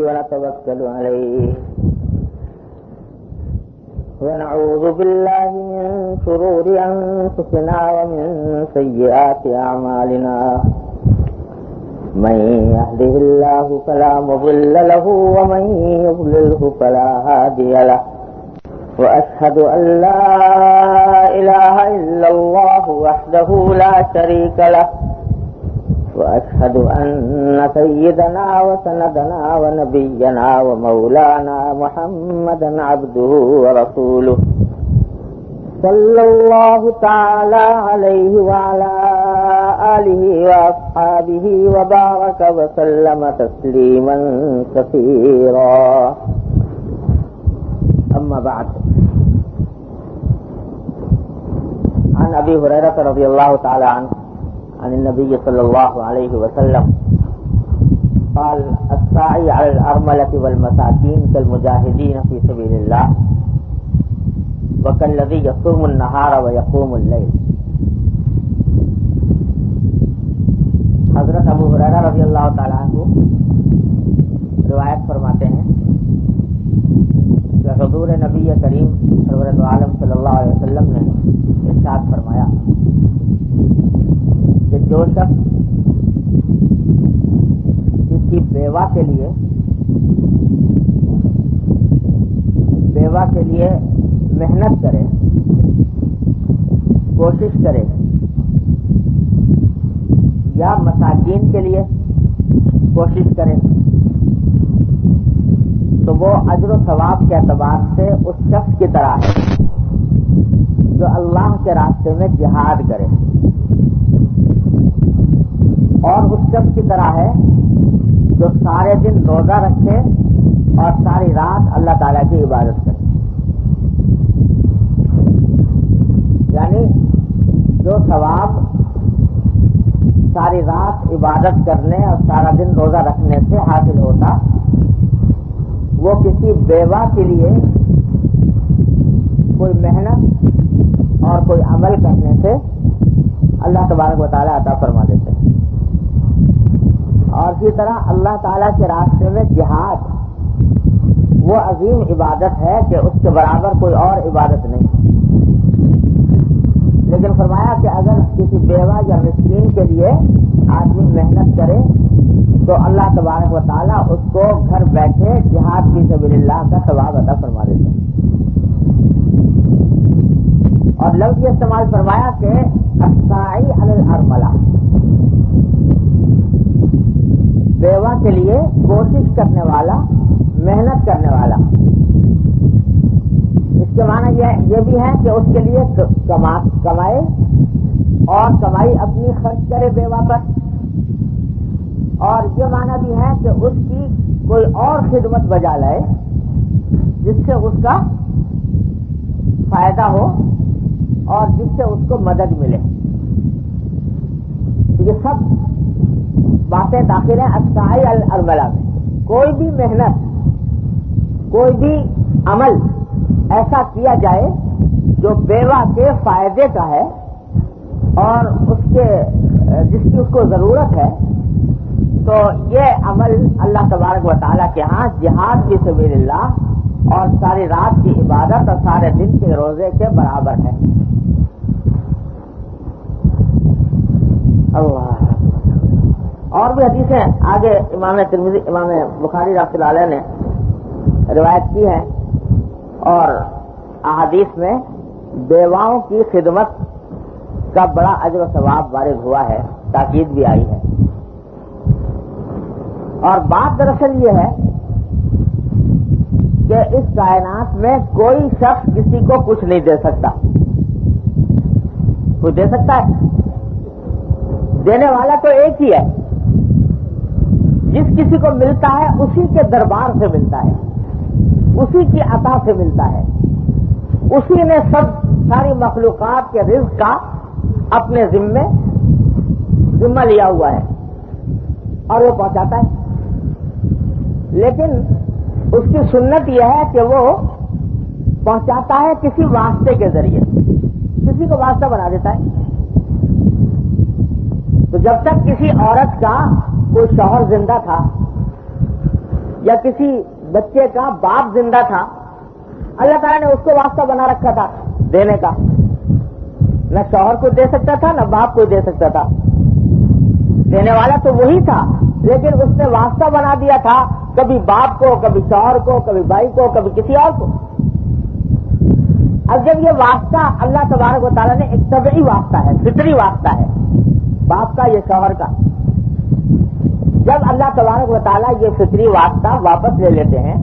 ونتوكل عليه ونعوذ بالله من شرور أنفسنا ومن سيئات أعمالنا من يهده الله فلا مضل له ومن يضلله فلا هادي له وأشهد أن لا إله إلا الله وحده لا شريك له وأشهد أن سيدنا وسندنا ونبينا ومولانا محمدا عبده ورسوله صلى الله تعالى عليه وعلى آله وأصحابه وبارك وسلم تسليما كثيرا. أما بعد، عن أبي هريرة رضي الله تعالى عنه عن النبي صلى الله عليه وسلم قال: الساعي على الأرملة والمساكين كالمجاهدين في سبيل الله وكالذي يصوم النهار ويقوم الليل. حضرت ابو ہریرہ رضی اللہ تعالیٰ عنہ روایت فرماتے ہیں کہ حضور نبی کریم سرور عالم صلی اللہ علیہ وسلم نے ارشاد فرمایا کہ جو شخص کسی بیوہ کے لیے محنت کرے، کوشش کرے، یا مساکین کے لیے کوشش کرے، تو وہ اجر و ثواب کے اعتبار سے اس شخص کی طرح ہے جو اللہ کے راستے میں جہاد کرے، اور اس شخص کی طرح ہے جو سارے دن روزہ رکھے اور ساری رات اللہ تعالیٰ کی عبادت کرے. یعنی جو ثواب ساری رات عبادت کرنے اور سارا دن روزہ رکھنے سے حاصل ہوتا، وہ کسی بیوہ کے لیے کوئی محنت اور کوئی عمل کرنے سے اللہ تبارک و تعالیٰ عطا فرما دیتے ہیں. اور اسی طرح اللہ تعالیٰ کے راستے میں جہاد وہ عظیم عبادت ہے کہ اس کے برابر کوئی اور عبادت نہیں. لیکن فرمایا کہ اگر کسی بیوہ یا مسکین کے لیے آدمی محنت کرے تو اللہ تبارک و تعالیٰ اس کو گھر بیٹھے جہاد فی سبیل اللہ کا ثواب عطا فرما دیتے ہیں. اور لفظ یہ استعمال فرمایا کہ الساعی علی الارملہ، بیوہ کے لیے کوشش کرنے والا، محنت کرنے والا. اس کے معنی یہ بھی ہے کہ اس کے لیے کمائے اور کمائی اپنی خرچ کرے بیوہ پر، اور یہ معنی بھی ہے کہ اس کی کوئی اور خدمت بجا لائے جس سے اس کا فائدہ ہو اور جس سے اس کو مدد ملے. یہ سب باتیں داخل ہیں الساعی علی الارملہ میں. کوئی بھی محنت، کوئی بھی عمل ایسا کیا جائے جو بیوہ کے فائدے کا ہے اور جس کی اس کو ضرورت ہے، تو یہ عمل اللہ تبارک و تعالیٰ کے ہاں جہاد فی سبیل اللہ اور ساری رات کی عبادت اور سارے دن کے روزے کے برابر ہے. اللہ. اور بھی حدیثیں آگے امام ترمذی، امام بخاری رحمۃ اللہ علیہ نے روایت کی ہے، اور احادیث میں بیواؤں کی خدمت کا بڑا اجر و ثواب وارد ہوا ہے، تاکید بھی آئی ہے. اور بات دراصل یہ ہے کہ اس کائنات میں کوئی شخص کسی کو کچھ نہیں دے سکتا. کوئی دے سکتا ہے؟ دینے والا تو ایک ہی ہے. جس کسی کو ملتا ہے اسی کے دربار سے ملتا ہے، اسی کی عطا سے ملتا ہے. اسی نے ساری مخلوقات کے رزق کا اپنے ذمہ لیا ہوا ہے اور وہ پہنچاتا ہے. لیکن اس کی سنت یہ ہے کہ وہ پہنچاتا ہے کسی واسطے کے ذریعے، کسی کو واسطہ بنا دیتا ہے. تو جب تک کسی عورت کا کوئی شوہر زندہ تھا یا کسی بچے کا باپ زندہ تھا، اللہ تعالیٰ نے اس کو واسطہ بنا رکھا تھا دینے کا، نہ شوہر کو دے سکتا تھا نہ باپ کو دے سکتا تھا، دینے والا تو وہی تھا، لیکن اس نے واسطہ بنا دیا تھا، کبھی باپ کو، کبھی شوہر کو، کبھی بھائی کو، کبھی کسی اور کو۔ اب جب یہ واسطہ اللہ تبارک و تعالیٰ نے ایک طبعی واسطہ ہے، فطری واسطہ ہے باپ کا، یہ شوہر کا، جب اللہ تبارک و تعالیٰ یہ فطری واسطہ واپس لے لیتے ہیں،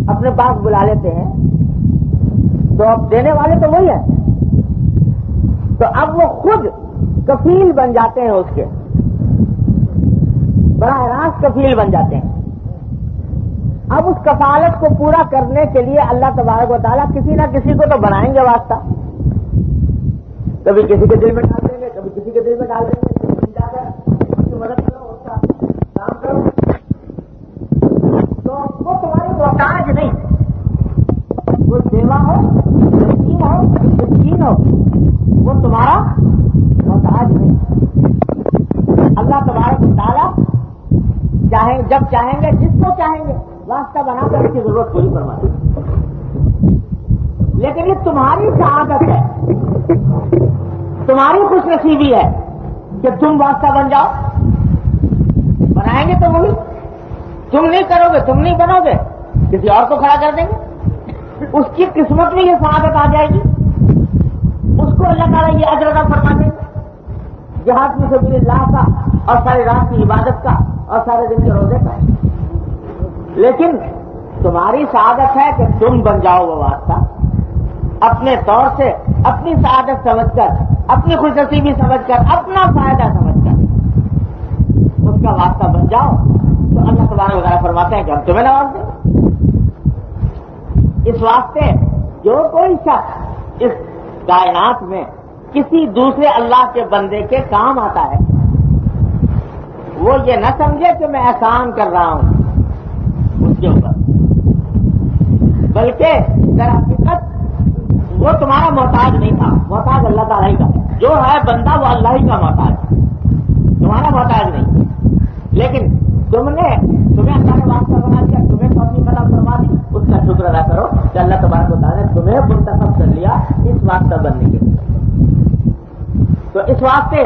اپنے پاس بلا لیتے ہیں، تو اب دینے والے تو وہی ہیں، تو اب وہ خود کفیل بن جاتے ہیں، اس کے براہ راست کفیل بن جاتے ہیں۔ اب اس کفالت کو پورا کرنے کے لیے اللہ تبارک و تعالیٰ کسی نہ کسی کو تو بنائیں گے واسطہ، کبھی کسی کے دل میں ڈال دیں گے، کبھی کسی کے دل میں ڈال دیں گے، کسی جا کر اس کی مدد کرو، اس کا کام کرو، تو وہ تمہاری محتاج نہیں، وہ بیوہ ہو، یتیم ہو، مسکین ہو، وہ تمہارا محتاج نہیں۔ اللہ تبارک و تعالیٰ چاہیں جب چاہیں گے، جس کو چاہیں گے واسطہ بنا کر اس کی ضرورت پوری فرما دیں، لیکن یہ تمہاری سعادت ہے، تمہاری خوش نصیبی ہے کہ تم واسطہ بن جاؤ، بنائیں گے تو وہی، تم نہیں کرو گے، تم نہیں بنو گے، کسی اور کو کھڑا کر دیں گے، اس کی قسمت میں یہ سعادت آ جائے گی، اس کو اللہ تعالیٰ یہ اجر عطا فرما دیں گے، جہاد فی سبیل اللہ کا اور ساری رات کی عبادت کا اور سارے دن کے روزے کا۔ لیکن تمہاری سعادت ہے کہ تم بن جاؤ وہ واسطہ، اپنے طور سے اپنی سعادت سمجھ کر، اپنی خوش نصیبی سمجھ کر، اپنا فائدہ سمجھ کر اس کا واسطہ بن جاؤ، تو اللہ تبارک و تعالیٰ فرماتے ہیں کہ ہم تمہیں نواز دیں۔ اس واسطے جو کوئی شخص اس کائنات میں کسی دوسرے اللہ کے بندے کے کام آتا ہے، وہ یہ نہ سمجھے کہ میں احسان کر رہا ہوں اس کے اوپر، بلکہ در حقیقت وہ تمہارا محتاج نہیں تھا، محتاج اللہ تعالیٰ ہی کا، جو ہے بندہ وہ اللہ ہی کا محتاج ہے، تمہارا محتاج نہیں، لیکن تمہیں اللہ نے واسطہ بنا دیا، تمہیں توفیق عطا فرما دی، اس کا شکر ادا کرو کہ اللہ تبارک و تعالیٰ نے تمہیں منتخب کر لیا اس واسطہ بننے کے لیے۔ تو اس واسطے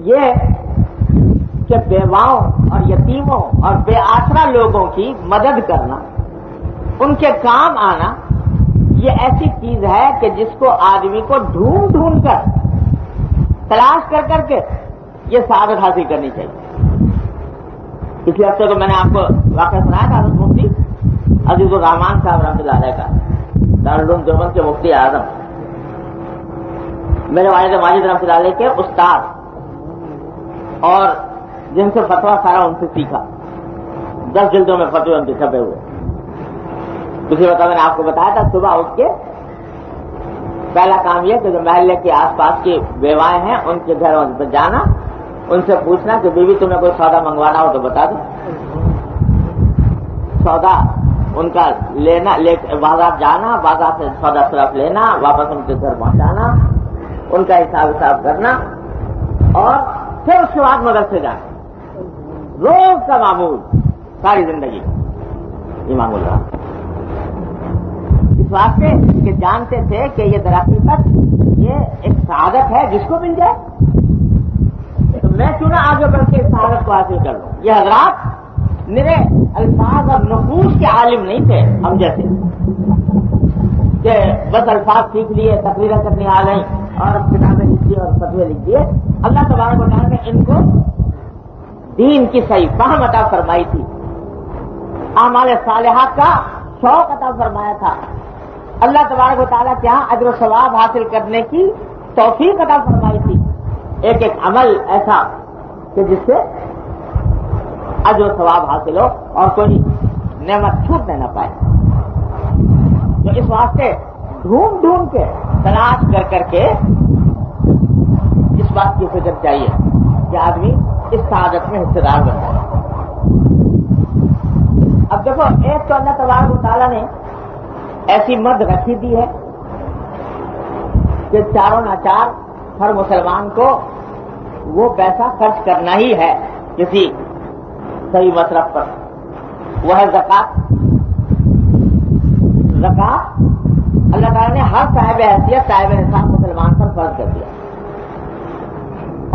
یہ کہ بیواؤں اور یتیموں اور بے آسرا لوگوں کی مدد کرنا، ان کے کام آنا، یہ ایسی چیز ہے کہ جس کو آدمی کو ڈھونڈ ڈھونڈ کر، تلاش کر کر کے یہ سعادت حاصل کرنی چاہیے۔ پچھلے ہفتے کو میں نے آپ کو واقعہ سنایا تھا حضرت مفتی عزیز الرحمان صاحب رحمۃ اللہ علیہ کا، دارالعلوم دیوبند کے مفتی اعظم، میرے والد ماجد رحمۃ اللہ علیہ کے استاد، اور جن سے فتویٰ سارا ان سے سیکھا، 10 جلدوں میں فتوے ان کے چھپے ہوئے۔ دوسری بات میں نے آپ کو بتایا تھا، صبح اٹھ کے پہلا کام یہ کہ جو محلے کے آس پاس کی بیوائیں ہیں ان کے گھروں پہ جانا، ان سے پوچھنا کہ بیوی تمہیں کوئی سودا منگوانا ہو تو بتا دو، سودا ان کا لینا، بازار جانا، بازار سے سودا صرف لینا، واپس ان کے گھر پہنچانا، ان کا حساب کرنا، اور پھر اس کے بعد مدرسے جانا، روز کا معمول، ساری زندگی یہ معمول رہا۔ اس واسطے کہ جانتے تھے کہ یہ در حقیقت یہ ایک سعادت ہے جس کو مل جائے، تو میں کیوں نہ آگے بڑھ کے اس سعادت کو حاصل کر لوں۔ یہ حضرات میرے الفاظ اور نفوس کے عالم نہیں تھے ہم جیسے، کہ بس الفاظ سیکھ لیے، تقریریں کرنے آ گئی اور کتابیں لکھ دی اور فتوے لکھ دیے۔ اللہ تبارک و تعالیٰ نے ان کو دین کی صحیح فہم عطا فرمائی تھی، اعمال صالحہ کا شوق عطا فرمایا تھا، اللہ تبارک و تعالیٰ کے یہاں اجر و ثواب حاصل کرنے کی توفیق عطا فرمائی تھی، ایک ایک عمل ایسا کہ جس سے اجر و ثواب حاصل ہو اور کوئی نعمت چھوٹنے نہ پائے۔ تو اس واسطے ڈھونڈ ڈھونڈ کے، تلاش کر کر کے اس بات کی فکر چاہیے کہ آدمی اس سعادت میں حصے دار بن جائے۔ اب دیکھو، ایک تو اللہ تبارک و تعالیٰ نے ایسی مد رکھی دی ہے کہ چاروں ناچار ہر مسلمان کو وہ پیسہ خرچ کرنا ہی ہے کسی صحیح مصرف پر، وہ ہے زکات۔ زکات اللہ تعالیٰ نے ہر صاحب حیثیت صاحب نصاب مسلمان پر فرض کر دیا،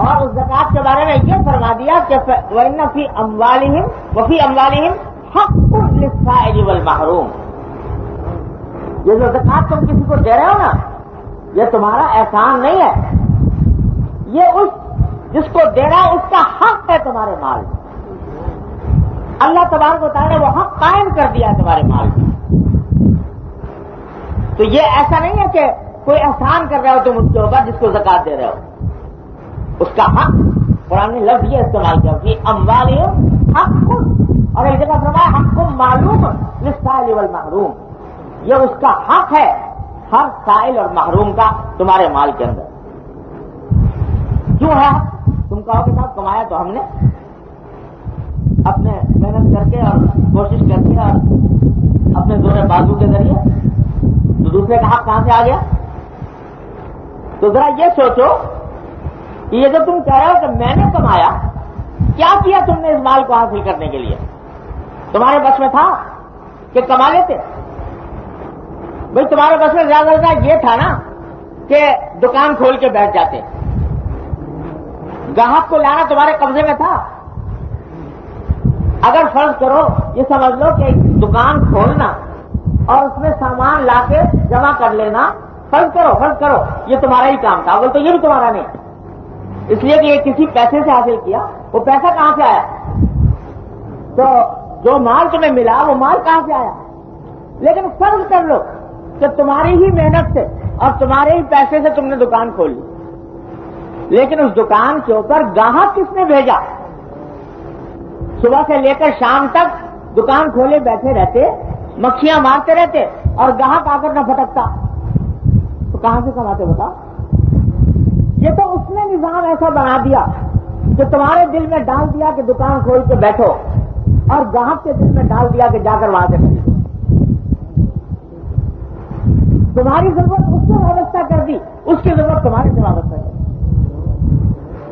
اور اس زکات کے بارے میں یہ فرما دیا کہ وَإِنَّ فِي أَمْوَالِهِمْ وَفِي أَمْوَالِهِمْ حَقٌّ لِلسَّائِلِ وَالْمَحْرُومِ۔ یہ جو زکات تم کسی کو دے رہے ہو نا، یہ تمہارا احسان نہیں ہے، یہ اس جس کو دے رہا ہے اس کا حق ہے تمہارے مال میں۔ اللہ تبارک و تعالیٰ نے وہ حق قائم کر دیا ہے تمہارے مال میں۔ تو یہ ایسا نہیں ہے کہ کوئی احسان کر رہے ہو تم اس کے اوپر جس کو زکات دے رہے ہو، اس کا حق۔ قرآن نے لفظ یہ استعمال کیا کہ اموالہم حق، اور ایک جگہ فرمایا حق معلوم للسائل والمحروم، یہ اس کا حق ہے ہر سائل اور محروم کا تمہارے مال کے اندر۔ کیوں ہے؟ تم کہو کہ صاحب کمایا تو ہم نے اپنے محنت کر کے اور کوشش کر کے اور اپنے زور بازو کے ذریعے، تو دوسرے کا حق کہاں سے آ گیا؟ تو ذرا یہ سوچو کہ یہ جو تم کہہ رہے ہو کہ میں نے کمایا، کیا کیا تم نے اس مال کو حاصل کرنے کے لیے؟ تمہارے بس میں تھا کہ کما لیتے؟ بھئی تمہارے بس میں زیادہ زیادہ یہ تھا نا کہ دکان کھول کے بیٹھ جاتے، گاہک کو لانا تمہارے قبضے میں تھا۔ اگر فرض کرو یہ سمجھ لو کہ ایک دکان کھولنا اور اس میں سامان لا کے جمع کر لینا، فرض کرو یہ تمہارا ہی کام تھا، اول تو یہ بھی تمہارا نہیں، اس لیے کہ یہ کسی پیسے سے حاصل کیا، وہ پیسہ کہاں سے آیا؟ تو جو مال تمہیں ملا وہ مال کہاں سے آیا؟ لیکن فرض کر لو کہ تمہاری ہی محنت سے اور تمہارے ہی پیسے سے تم نے دکان کھول لی، لیکن اس دکان کے اوپر گاہک کس نے بھیجا؟ صبح سے لے کر شام تک دکان کھولے بیٹھے رہتے، مکھیاں مارتے رہتے اور گاہک آ کر نہ پھٹکتا، تو کہاں سے کماتے بتا؟ یہ تو اس نے نظام ایسا بنا دیا کہ تمہارے دل میں ڈال دیا کہ دکان کھول کے بیٹھو، اور گاہک کے دل میں ڈال دیا کہ جا کر وہاں سے خریدو۔ تمہاری ضرورت اس سے وابستہ کر دی، اس کی ضرورت تمہارے سے وابستہ کر دی۔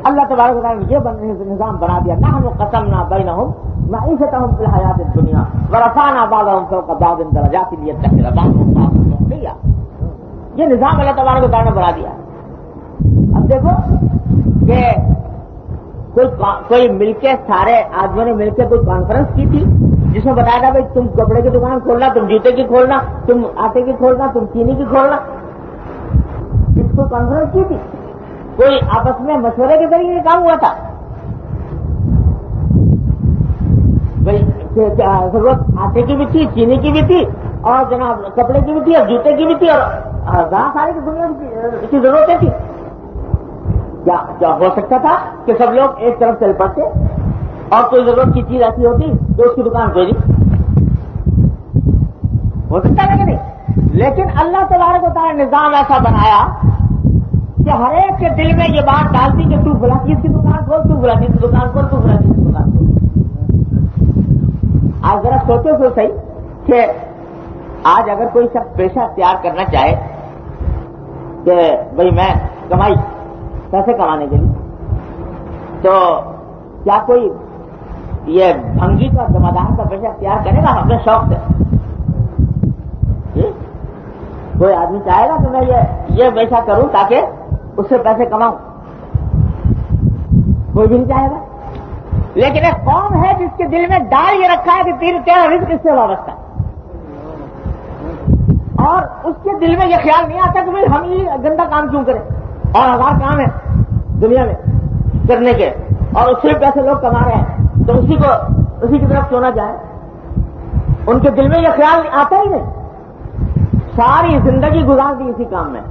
اللہ تبارک و تعالیٰ نے یہ نظام بنا دیا، نحن قسمنا بینہم معیشتہم فی الحیات الدنیا ورفعنا بعضہم فوق بعض درجات لیتخذ بعضہم بعضا سخریا۔ یہ نظام اللہ تبارک و تعالیٰ نے بنا دیا۔ اب دیکھو کہ کوئی مل کے سارے آدمیوں نے مل کے کوئی کانفرنس کی تھی جس میں بتایا تھا بھائی تم کپڑے کی دکان کھولنا، تم جوتے کی کھولنا، تم آٹے کی کھولنا، تم چینی کی کھولنا، اس کو کانفرنس کی تھی؟ کوئی آپس میں مشورے کے ذریعے کام ہوا تھا؟ بھائی ضرورت آٹے کی بھی تھی، چینی کی بھی تھی، اور جناب کپڑے کی بھی تھی، اور جوتے کی بھی تھی، اور ہزار سارے کی دنیا کی ضرورتیں تھی۔ کیا ہو سکتا تھا کہ سب لوگ ایک طرف چل پڑتے اور کوئی ضرورت کی چیز ایسی ہوتی تو اس کی دکان کھولی؟ ہو سکتا ہے کہ نہیں؟ لیکن اللہ تبارک و تعالیٰ نے نظام ایسا بنایا کہ ہر ایک کے دل میں یہ بات ڈالتی کہ تو فلاں چیز کی دکان کھول، تو فلاں چیز کی دکان کھول، تو فلاں چیز کی دکان کھول۔ آج ذرا سوچو تو صحیح کہ آج اگر کوئی شخص پیشہ اختیار کرنا چاہے کہ بھئی میں کمائی پیسے کمانے کے لیے، تو کیا کوئی یہ بھنگی کا جمعدار کا پیشہ اختیار کرے گا اپنے شوق سے؟ کوئی آدمی چاہے گا کہ میں یہ پیشہ کروں تاکہ اس سے پیسے کماؤں؟ کوئی بھی نہیں چاہے گا۔ لیکن ایک قوم ہے جس کے دل میں ڈال یہ رکھا ہے کہ تیرا رزق اس سے وابستہ ہے، اور اس کے دل میں یہ خیال نہیں آتا کہ ہم یہ گندا کام کیوں کریں، اور ہزار کام ہے دنیا میں کرنے کے اور اس سے پیسے لوگ کما رہے ہیں، تو اسی کی طرف کیوں نہ جائیں؟ ان کے دل میں یہ خیال آتا ہی نہیں، ساری زندگی گزار دی اسی کام میں،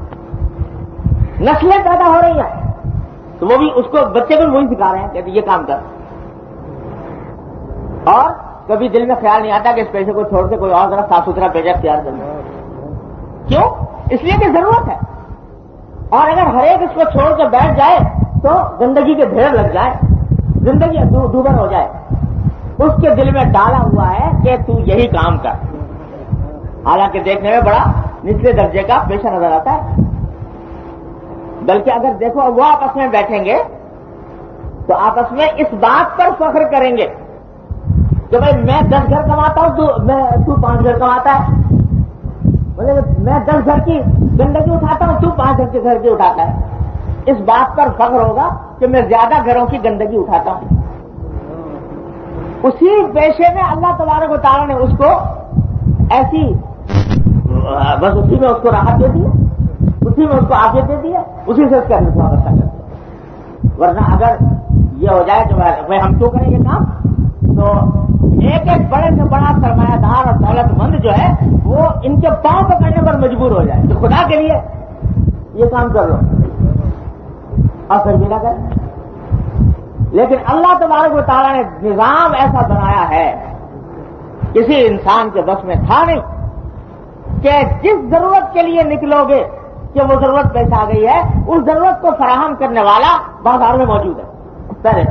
نسلیں پیدا ہو رہی ہیں تو وہ بھی اس کو بچے کو وہی سکھا رہے ہیں کہ یہ کام کر، اور کبھی دل میں خیال نہیں آتا کہ اس پیسے کو چھوڑ کے کوئی اور ذرا صاف ستھرا پیسہ اختیار کرنا۔ کیوں؟ اس لیے کہ ضرورت ہے، اور اگر ہر ایک اس کو چھوڑ کے بیٹھ جائے تو گندگی کے ڈھیر لگ جائے، زندگی دوبر ہو جائے۔ اس کے دل میں ڈالا ہوا ہے کہ تو یہی کام کر، حالانکہ دیکھنے میں بڑا نچلے درجے کا پیشہ نظر آتا ہے۔ بلکہ اگر دیکھو وہ آپس میں بیٹھیں گے تو آپس میں اس بات پر فخر کریں گے کہ بھائی میں 10 گھر کماتا ہوں تو 5 گھر کماتا ہے. بولے میں 10 گھر کی گندگی اٹھاتا ہوں تو 5 گھر کے گھر کی اٹھاتا ہے. اس بات پر فخر ہوگا کہ میں زیادہ گھروں کی گندگی اٹھاتا ہوں. اسی پیشے میں اللہ تبارک و تعالیٰ نے اس کو ایسی بس اسی میں اس کو راحت دے دی ہے, اسی میں اس کو عافیت دے دی ہے, اسی سے اس کا رزق وابستہ کر دیا. ورنہ اگر یہ ہو جائے تو میں ہم کیوں کریں گے کام, تو ایک ایک بڑے سے بڑا سرمایہ دار اور دولت مند جو ہے وہ ان کے پاؤں پکڑنے پر مجبور ہو جائے کہ خدا کے لیے یہ کام کر لو, اور پھر بھی نہ کریں. لیکن اللہ تبارک و تعالیٰ نے نظام ایسا بنایا ہے, کسی انسان کے بس میں تھا نہیں کہ جس ضرورت کے لیے نکلو گے کہ وہ ضرورت پیش آ گئی ہے, اس ضرورت کو فراہم کرنے والا بازار میں موجود ہے. پہلے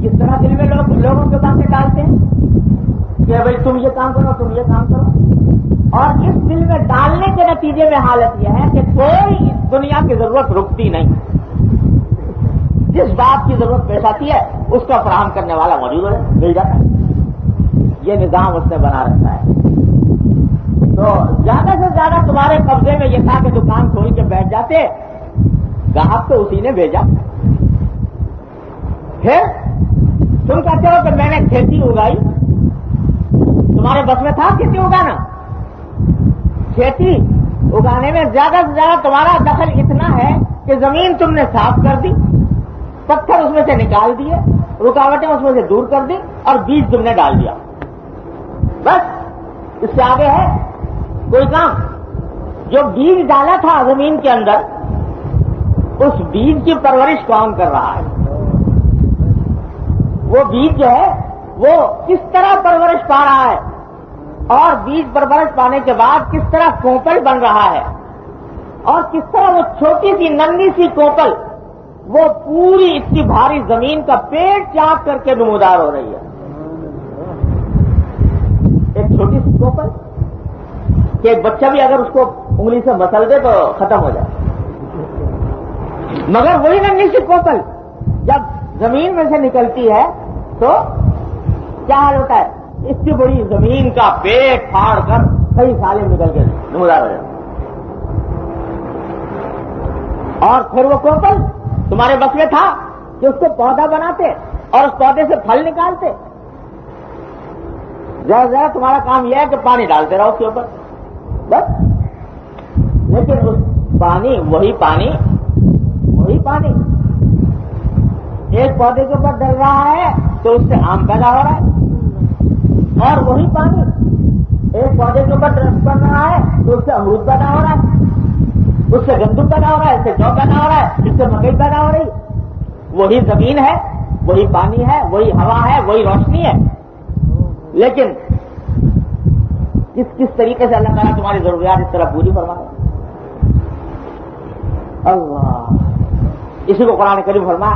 کس طرح دل میں لوگوں کے باتیں ڈالتے ہیں کہ بھائی تم یہ کام کرو, تم یہ کام کرو, اور اس دل میں ڈالنے کے نتیجے میں حالت یہ ہے کہ کوئی دنیا کی ضرورت رکتی نہیں. جس بات کی ضرورت پیش آتی ہے اس کا فراہم کرنے والا موجود ہے, مل جاتا ہے. یہ نظام اس نے بنا رکھا ہے. تو زیادہ سے زیادہ تمہارے قبضے میں یہ تھا کہ دکان کھول کے بیٹھ جاتے, گاہک تو اسی نے بھیجا. پھر تم کہتے ہو کہ میں نے کھیتی اگائی, تمہارے بس میں تھا کھیتی اگانا؟ کھیتی اگانے میں زیادہ سے زیادہ تمہارا دخل اتنا ہے کہ زمین تم نے صاف کر دی, پتھر اس میں سے نکال دیے, رکاوٹیں اس میں سے دور کر دی, اور بیج تم نے ڈال دیا. بس اس سے آگے ہے کوئی کام؟ جو بیج ڈالا تھا زمین کے اندر, اس بیج کی پرورش کون کر رہا ہے؟ وہ بیج جو ہے وہ کس طرح پرورش پا رہا ہے, اور بیج پرورش پانے کے بعد کس طرح کوپل بن رہا ہے, اور کس طرح وہ چھوٹی سی ننھی سی کوپل وہ پوری اتنی بھاری زمین کا پیٹ چاک کر کے نمودار ہو رہی ہے. ایک چھوٹی سی کوپل کہ ایک بچہ بھی اگر اس کو انگلی سے مسل دے تو ختم ہو جائے, مگر وہی ننھی سی کوپل جب زمین میں سے نکلتی ہے تو کیا حال ہوتا ہے؟ اس کی بڑی زمین کا پیٹ پھاڑ کر کئی سالیں نکل کے نمودار ہو جائے. اور پھر وہ کوپل تمہارے بس میں تھا کہ اس کو پودا بناتے اور اس پودے سے پھل نکالتے. زیادہ تمہارا کام یہ ہے کہ پانی ڈالتے رہو اس کے اوپر بس. لیکن اس پانی وہی پانی ایک پودے کے اوپر ڈل رہا ہے تو اس سے آم پیدا ہو رہا ہے, اور وہی پانی ایک پودے کے اوپر پڑ رہا ہے تو اس سے امرود پیدا ہو رہا ہے, اس سے گندم پیدا ہو رہا ہے, اس سے جو پیدا ہو رہا ہے, اس سے مکئی پیدا ہو رہی. وہی زمین ہے, وہی پانی ہے, وہی ہوا ہے, وہی روشنی ہے. لیکن کس طریقے سے اللہ تعالیٰ تمہاری ضروریات اس طرح پوری فرما ہے. اللہ اسی کو قرآن کریم فرمایا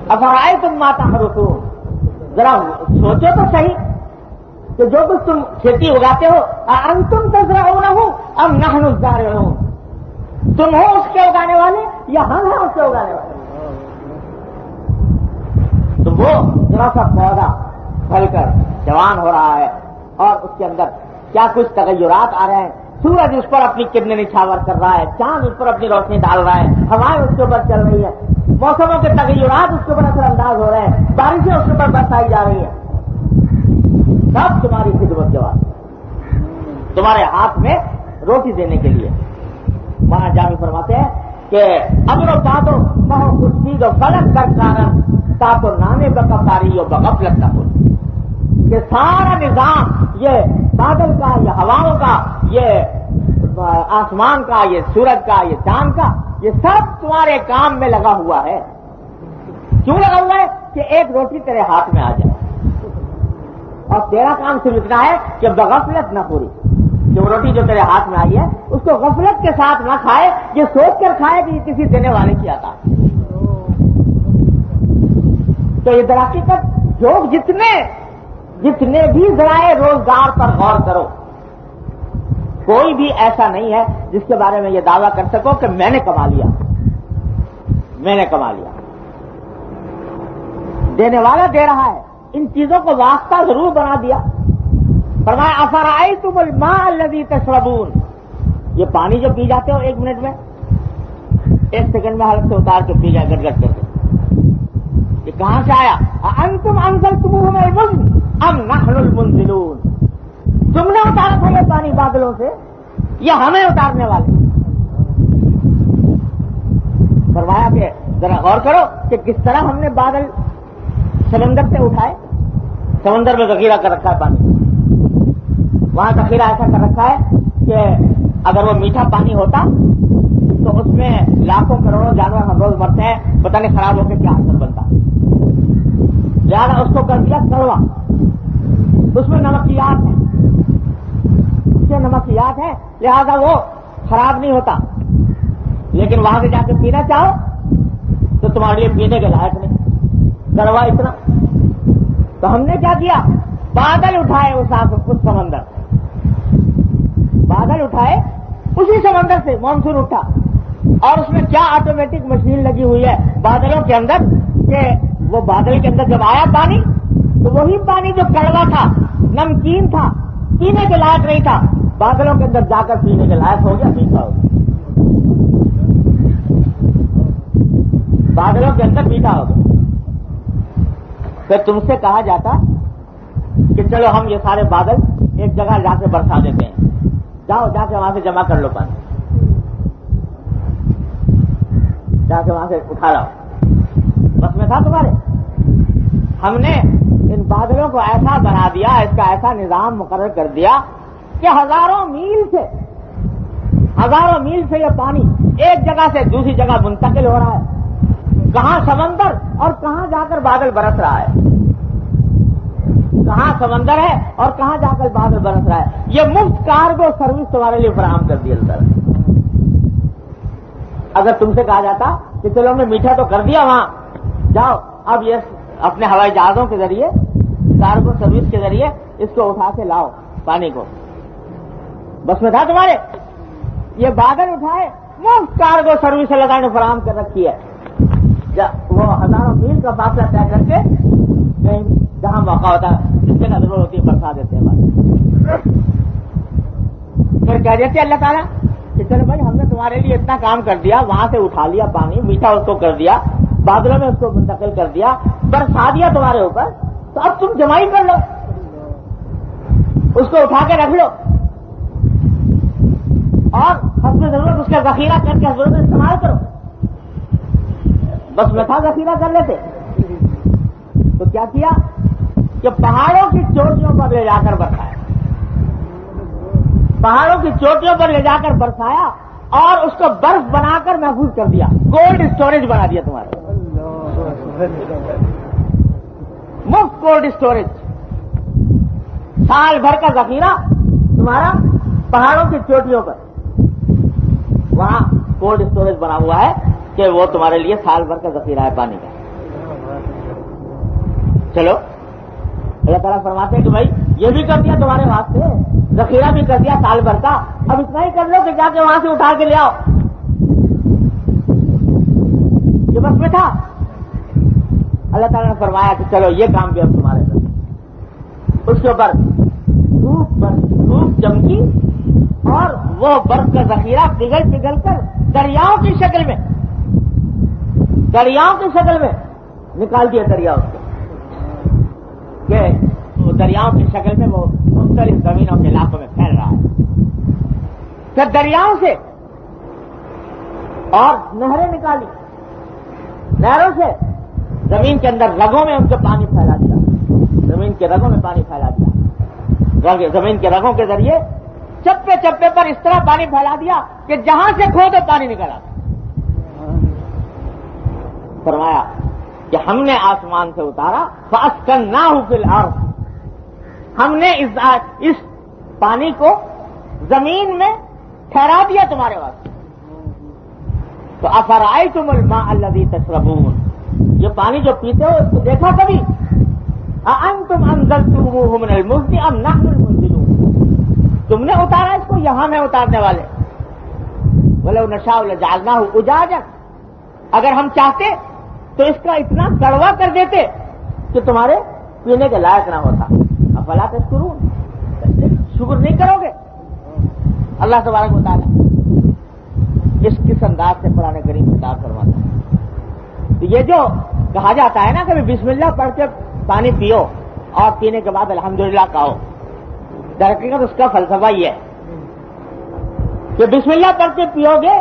افرأیتم ما تحرثون. ذرا سوچو تو صحیح کہ جو کچھ تم کھیتی اگاتے ہو انتم تزرعونہ ام نحن الزارعون, تم ہو اس کے اگانے والے یا ہم ہیں اس کے اگانے والے؟ تو وہ ذرا سا پودا پھل کر جوان ہو رہا ہے اور اس کے اندر کیا کچھ تغیرات آ رہے ہیں. سورج اس پر اپنی کرنیں نچھاور کر رہا ہے, چاند اس پر اپنی روشنی ڈال رہا ہے, ہوائیں اس کے اوپر چل رہی ہے, موسموں کے تغیرات اس کے اوپر اثر انداز ہو رہے ہیں, بارشیں اس کے اوپر برسائی جا رہی ہیں. سب تمہاری خدمت کے بعد تمہارے ہاتھ میں روٹی دینے کے لیے. وہاں جامع فرماتے ہیں کہ امر و بادو بہو کشتی جو فلک کر کارن تاپ نامے بکاری و بغفلت نہ ہو, کہ سارا نظام یہ بادل کا, یہ ہواؤں کا, یہ آسمان کا, یہ سورج کا, یہ چاند کا, یہ سب تمہارے کام میں لگا ہوا ہے. کیوں لگا ہوا ہے؟ کہ ایک روٹی تیرے ہاتھ میں آ جائے, اور تیرا کام صرف اتنا ہے کہ بغفلت نہ پوری, کہ وہ روٹی جو تیرے ہاتھ میں آئی ہے اس کو غفلت کے ساتھ نہ کھائے, یہ سوچ کر کھائے کہ یہ کسی دینے والے کی عطا ہے. تو یہ درحقیقت لوگ جتنے بھی ذرائع روزگار پر غور کرو, کوئی بھی ایسا نہیں ہے جس کے بارے میں یہ دعویٰ کر سکو کہ میں نے کما لیا، میں نے کما لیا۔ دینے والا دے رہا ہے، ان چیزوں کو واسطہ ضرور بنا دیا۔ فرمایا افرأیتم الماء الذی تشربون، یہ پانی جو پی جاتے ہو 1 منٹ میں، 1 سیکنڈ میں حلق سے اتار کے پی جائے گٹ گٹ کر کے، یہ کہاں سے آیا؟ اانتم انزلتموہ من المزن ام نحن المنزلون، تم نے اتارا تھا یہ پانی بادلوں سے یا ہمیں اتارنے والے؟ فرمایا کہ ذرا غور کرو کہ کس طرح ہم نے بادل سمندر سے اٹھائے۔ سمندر میں ذخیرہ کر رکھا ہے پانی، وہاں ذخیرہ ایسا کر رکھا ہے کہ اگر وہ میٹھا پانی ہوتا تو اس میں لاکھوں کروڑوں جانور ہر روز مرتے ہیں، پتہ نہیں خراب ہو کے کیا اثر بنتا، لہٰذا اس کو کر دیا کڑوا، اس میں نمکیات ہیں، اس سے نمکیات ہیں، لہذا وہ خراب نہیں ہوتا۔ لیکن وہاں سے جا کے پینا چاہو تو تمہارے لیے پینے کے لائق نہیں، کڑوا اتنا۔ تو ہم نے کیا کیا؟ بادل اٹھائے اس سمندر، بادل اٹھائے اسی سمندر سے، مانسون اٹھا، اور اس میں کیا آٹومیٹک مشین لگی ہوئی ہے بادلوں کے اندر کہ وہ بادل کے اندر جب آیا پانی تو وہی پانی جو کڑوا تھا، نمکین تھا، پینے کے لائق نہیں تھا، بادلوں کے اندر جا کر پینے کے لائق ہو گیا، میٹھا ہو گیا، بادلوں کے اندر میٹھا ہو گیا۔ پھر تم سے کہا جاتا کہ چلو ہم یہ سارے بادل ایک جگہ جا کے برسا دیتے ہیں، جاؤ جا کے وہاں سے جمع کر لو پانی، جا کے وہاں سے اٹھا لاؤ، بس میں تھا تمہارے؟ ہم نے ان بادلوں کو ایسا بنا دیا، اس کا ایسا نظام مقرر کر دیا کہ ہزاروں میل سے یہ پانی ایک جگہ سے دوسری جگہ منتقل ہو رہا ہے، کہاں سمندر اور کہاں جا کر بادل برس رہا ہے، کہاں سمندر ہے اور کہاں جا کر بادل برس رہا ہے۔ یہ مفت کارگو سروس تمہارے لیے فراہم کر دی اللہ تعالیٰ۔ اگر تم سے کہا جاتا کہ چلو ہم نے میٹھا تو کر دیا وہاں، جاؤ اب یہ اپنے ہوائی جہازوں کے ذریعے، کارگو سروس کے ذریعے اس کو اٹھا کے لاؤ پانی کو، بس میں تھا تمہارے؟ یہ بادل اٹھائے، مفت کارگو سروس اللہ تعالیٰ نے فراہم کر رکھی ہے، وہ ہزاروں میل کا فاصلہ طے کر کے کہیں جہاں موقع ہوتا ہے، جس جگہ ضرورت ہوتی ہے، برسا دیتے ہیں بات۔ پھر کہہ دیتے اللہ تعالیٰ کہ چلو بھائی ہم نے تمہارے لیے اتنا کام کر دیا، وہاں سے اٹھا لیا پانی، میٹھا اس کو کر دیا، بادلوں میں اس کو منتقل کر دیا، برسا دیا تمہارے اوپر، تو اب تم جمائی کر لو، اس کو اٹھا کے رکھ لو، اور حسب ضرورت اس کا ذخیرہ کر کے ضرورت استعمال کرو۔ بس میں تھا ذخیرہ کر لیتے، تو کیا کیا کہ پہاڑوں کی چوٹیوں پر لے جا کر برسایا، پہاڑوں کی چوٹیوں پر لے جا کر برسایا اور اس کو برف بنا کر محفوظ کر دیا، کولڈ اسٹوریج بنا دیا تمہارا، مفت کولڈ اسٹوریج، سال بھر کا ذخیرہ تمہارا پہاڑوں کی چوٹیوں پر، وہاں کولڈ اسٹوریج بنا ہوا ہے کہ وہ تمہارے لیے سال بھر کا ذخیرہ ہے پانی کا۔ چلو اللہ تعالیٰ فرماتے ہیں کہ بھائی یہ بھی کر دیا تمہارے واسطے، ذخیرہ بھی کر دیا سال بھر کا، اب اتنا ہی کر لو کہ جا کے وہاں سے اٹھا کے لے آؤ، یہ بس میں تھا۔ اللہ تعالیٰ نے فرمایا کہ چلو یہ کام بھی اب تمہارے ساتھ۔ اس کے اوپر دھوپ چمکی اور وہ برف کا ذخیرہ پگھل کر دریاؤں کی شکل میں نکال دیا دریا اس کو، کہ وہ دریاؤں کی شکل میں وہ مختلف زمینوں کے علاقوں میں پھیل رہا ہے۔ پھر دریاؤں سے اور نہریں نکالی، نہروں سے زمین کے اندر رگوں میں ان کو پانی پھیلا دیا، زمین کے رگوں میں پانی پھیلا دیا، زمین کے رگوں کے ذریعے چپے چپے پر اس طرح پانی پھیلا دیا کہ جہاں سے کھو تو پانی نکل آتا۔ فرمایا کہ ہم نے آسمان سے اتارا، فَأَسْكَنَّاهُ فِي الْأَرْضِ، ہم نے اس پانی کو زمین میں ٹھہرا دیا تمہارے واسطے۔ تو أَفَرَأَيْتُمُ الْمَاءَ الَّذِي تَشْرَبُونَ، یہ پانی جو پیتے ہو اس کو دیکھا کبھی؟ أَأَنْتُمْ أَنزَلْتُمُوهُ مِنَ الْمُزْنِ أَمْ نَحْنُ الْمُنزِلُونَ، تم نے اتارا اس کو، یہاں میں اتارنے والے. وَلَوْ نَشَاءُ لَجَعَلْنَاهُ أُجَاجًا، اگر ہم چاہتے تو اس کا اتنا کڑوا کر دیتے کہ تمہارے پینے کے لائق نہ ہوتا. افلا تشکرون، شکر نہیں کرو گے؟ اللہ تبارک و تعالی اس کس انداز سے قرآن کریم خطاب فرماتا ہے. تو یہ جو کہا جاتا ہے نا کہ بسم اللہ پڑھ کے پانی پیو اور پینے کے بعد الحمدللہ کہو، در حقیقت اس کا فلسفہ یہ ہے کہ بسم اللہ پڑھ کے پیو گے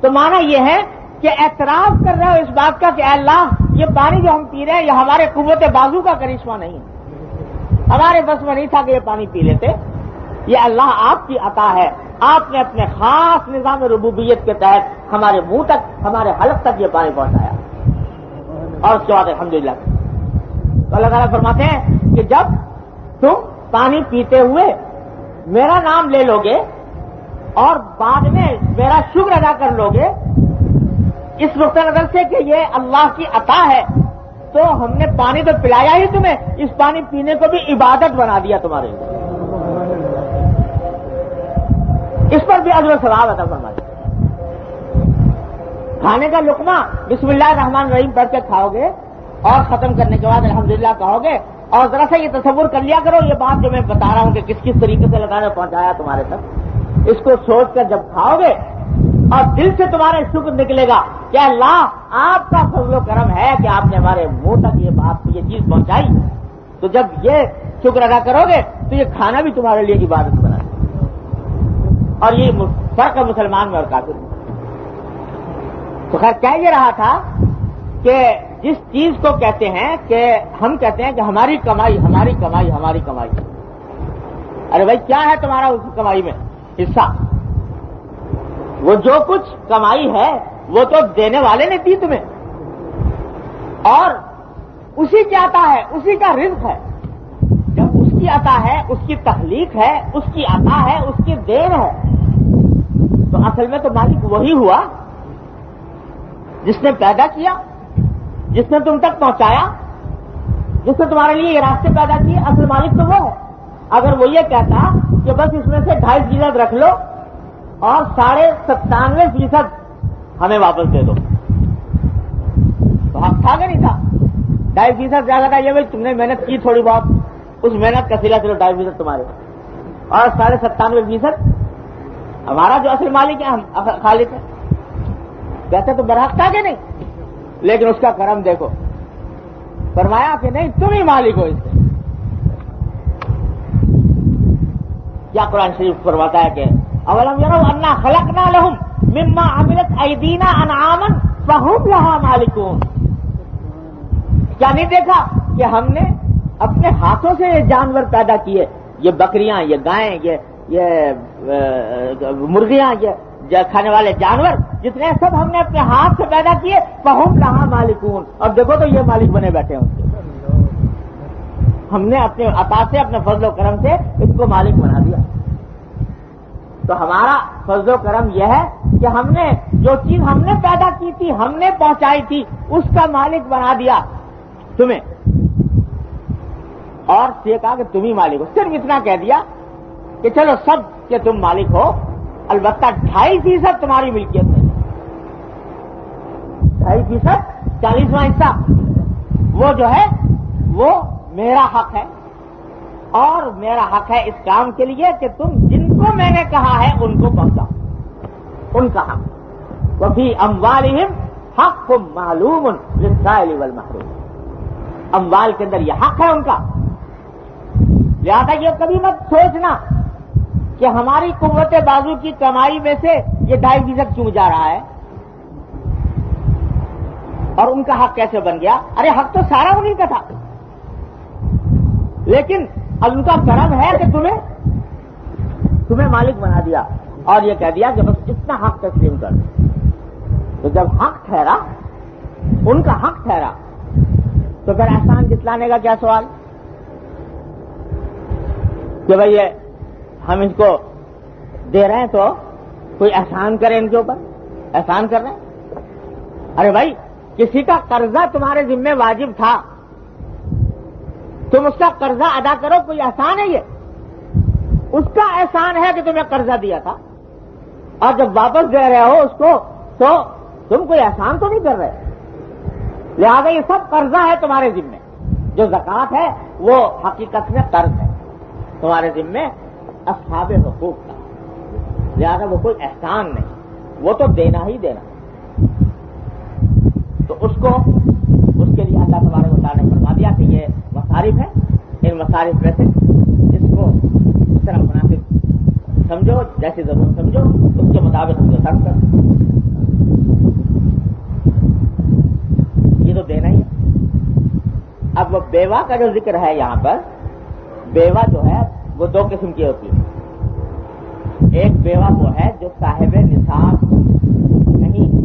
تو معنی یہ ہے کہ اعتراف کر رہے ہو اس بات کا کہ اے اللہ یہ پانی جو ہم پی رہے ہیں یہ ہمارے قوت بازو کا کرشمہ نہیں ہے، ہمارے بس میں نہیں تھا کہ یہ پانی پی لیتے، یہ اللہ آپ کی عطا ہے، آپ نے اپنے خاص نظام ربوبیت کے تحت ہمارے منہ تک، ہمارے حلق تک یہ پانی پہنچایا. اور اس کے بعد الحمدللہ. تو اللہ تعالیٰ فرماتے ہیں کہ جب تم پانی پیتے ہوئے میرا نام لے لو گے اور بعد میں میرا شکر ادا کر لو گے اس نقطہ نظر سے کہ یہ اللہ کی عطا ہے، تو ہم نے پانی تو پلایا ہی تمہیں، اس پانی پینے کو بھی عبادت بنا دیا تمہارے لیے، اس پر بھی اجر و ثواب عطا فرما دیا. کھانے کا لقمہ بسم اللہ الرحمن الرحیم پڑھ کے کھاؤ گے اور ختم کرنے کے بعد الحمدللہ کہو گے. اور ذرا سا یہ تصور کر لیا کرو، یہ بات جو میں بتا رہا ہوں کہ کس کس طریقے سے اللہ نے پہنچایا تمہارے تک، اس کو سوچ کر جب کھاؤ گے اور دل سے تمہارے شکر نکلے گا کہ اللہ آپ کا فضل و کرم ہے کہ آپ نے ہمارے منہ تک یہ بات یہ چیز پہنچائی، تو جب یہ شکر ادا کرو گے تو یہ کھانا بھی تمہارے لیے عبادت بنا دے. اور یہ فرق ہے مسلمان میں اور کافر میں. تو خیر کہہ یہ رہا تھا کہ جس چیز کو کہتے ہیں کہ ہم کہتے ہیں کہ ہماری کمائی ہماری کمائی ہماری کمائی، ارے بھائی کیا ہے تمہارا اس کمائی میں حصہ؟ وہ جو کچھ کمائی ہے وہ تو دینے والے نے دی تمہیں، اور اسی کی عطا ہے، اسی کا رزق ہے. جب اس کی عطا ہے، اس کی تخلیق ہے، اس کی عطا ہے، اس کی دین ہے، تو اصل میں تو مالک وہی ہوا جس نے پیدا کیا، جس نے تم تک پہنچایا، جس نے تمہارے لیے یہ راستے پیدا کیے. اصل مالک تو وہ ہے. اگر وہ یہ کہتا کہ بس اس میں سے 2.5% رکھ لو اور 97.5% ہمیں واپس دے دو، تو حق تھا کہ نہیں تھا؟ 2.5% زیادہ تھا، یہ بھائی تم نے محنت کی تھوڑی بہت، اس محنت کا صلہ چلو 2.5% تمہارے، اور 97.5% ہمارا جو اصل مالک ہے، ہم خالق ہے. کہتے تو برحق تھا کہ نہیں؟ لیکن اس کا کرم دیکھو، فرمایا کہ نہیں تم ہی مالک ہو اس سے. کیا قرآن شریف فرماتا ہے کہ اولم یروا انا خلقنا لهم مما عملت ایدینا انعاما فهم لها مالکون. کیا نہیں دیکھا کہ ہم نے اپنے ہاتھوں سے یہ جانور پیدا کیے، یہ بکریاں، یہ گائیں، یہ مرغیاں، یہ کھانے والے جانور جتنے سب ہم نے اپنے ہاتھ سے پیدا کیے، فہم لہا مالکون. اور دیکھو تو یہ مالک بنے بیٹھے ہیں، ہم نے اپنے عطا سے، اپنے فضل و کرم سے اس کو مالک بنا دیا. تو ہمارا فضل و کرم یہ ہے کہ ہم نے جو چیز ہم نے پیدا کی تھی، ہم نے پہنچائی تھی، اس کا مالک بنا دیا تمہیں، اور یہ کہا کہ تم ہی مالک ہو. صرف اتنا کہہ دیا کہ چلو سب کہ تم مالک ہو، البتہ 2.5% تمہاری ملکیت ہے. 2.5% 40واں حصہ وہ جو ہے وہ میرا حق ہے، اور میرا حق ہے اس کام کے لیے کہ تم جن کو میں نے کہا ہے ان کو پہنچاؤ، ان کا حق. وفی اموالہم حق معلوم للسائل والمحروم. اموال کے اندر یہ حق ہے ان کا. لہذا یہ کبھی مت سوچنا کہ ہماری قوت بازو کی کمائی میں سے یہ 2.5% کیوں جا رہا ہے اور ان کا حق کیسے بن گیا. ارے حق تو سارا انہیں کا تھا، لیکن اب ان کا کرم ہے کہ تمہیں مالک بنا دیا اور یہ کہہ دیا کہ بس اتنا حق تسلیم کر. تو جب حق ٹھہرا، ان کا حق ٹھہرا، تو پھر احسان جتلانے کا کیا سوال کہ بھئی ہم ان کو دے رہے ہیں تو کوئی احسان کرے ان کے اوپر، احسان کر رہے ہیں. ارے بھائی کسی کا قرضہ تمہارے ذمہ واجب تھا، تم اس کا قرضہ ادا کرو، کوئی احسان ہے یہ؟ اس کا احسان ہے کہ تمہیں قرضہ دیا تھا، اور جب واپس دے رہے ہو اس کو تو تم کوئی احسان تو نہیں کر رہے، لہذا یہ سب قرضہ ہے تمہارے ذمے. جو زکوٰۃ ہے وہ حقیقت میں قرض ہے تمہارے ذمے اصحاب حقوق کا، لہذا وہ کوئی احسان نہیں، وہ تو دینا ہی دینا. تو اس کے لیے اللہ تبارک و تعالیٰ نے فرما دیا کہ یہ مصارف ہے، ان مصارف میں سے جس کو اس طرح مناسب سمجھو، جیسی ضرورت سمجھو، اس کے مطابق ہم کو صرف کرو. یہ تو دینا ہی ہے. اب وہ بیوہ کا جو ذکر ہے یہاں پر، بیوہ جو ہے وہ دو قسم کی ہوتی ہے. ایک بیوہ وہ ہے جو صاحب نصاب نہیں ہے.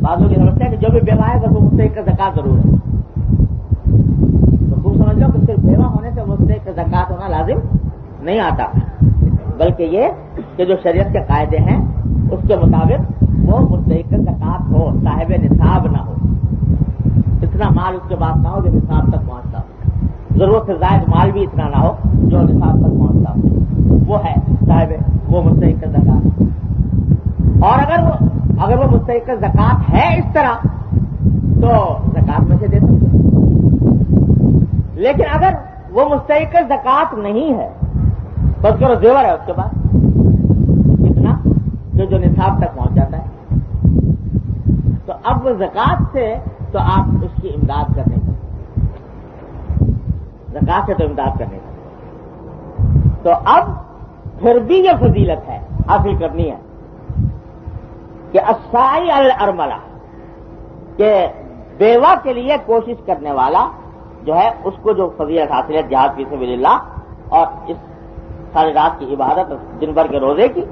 بعض لوگ یہ سمجھتے ہیں کہ جو بھی بیوہ ہے وہ مستحق کا زکوٰۃ ضرور ہے. تو خوب سمجھ لو کہ صرف بیوہ ہونے سے مستحق کا زکوٰۃ ہونا لازم نہیں آتا، بلکہ یہ کہ جو شریعت کے قاعدے ہیں اس کے مطابق وہ مستحق کا زکوٰۃ ہو، صاحب نصاب نہ ہو، اتنا مال اس کے پاس نہ ہو جو نصاب تک پہنچتا ہو، ضرورت سے زائد مال بھی اتنا نہ ہو جو نصاب تک پہنچتا ہو، وہ ہے صاحب وہ مستحق کا زکوٰۃ. اور اگر وہ مستحق کا زکوٰۃ ہے اس طرح تو زکوٰۃ میں سے دے سکتے. لیکن اگر وہ مستحق کا زکوٰۃ نہیں ہے، بس کرو زیور ہے اس کے پاس اتنا جو نصاب تک پہنچ جاتا ہے، تو اب وہ زکوٰۃ سے تو آپ اس کی امداد کر نہیں سکتے، زکوٰۃ سے تو امداد کر نہیں سکتے. تو ب پھر بھی یہ فضیلت ہے حاصل کرنی ہے کہ الساعی علی الارملہ، کہ بیوہ کے لیے کوشش کرنے والا جو ہے اس کو جو فضیلت حاصل ہے جہاد فی سبیل اللہ اور اس ساری رات کی عبادت دن بھر کے روزے کی،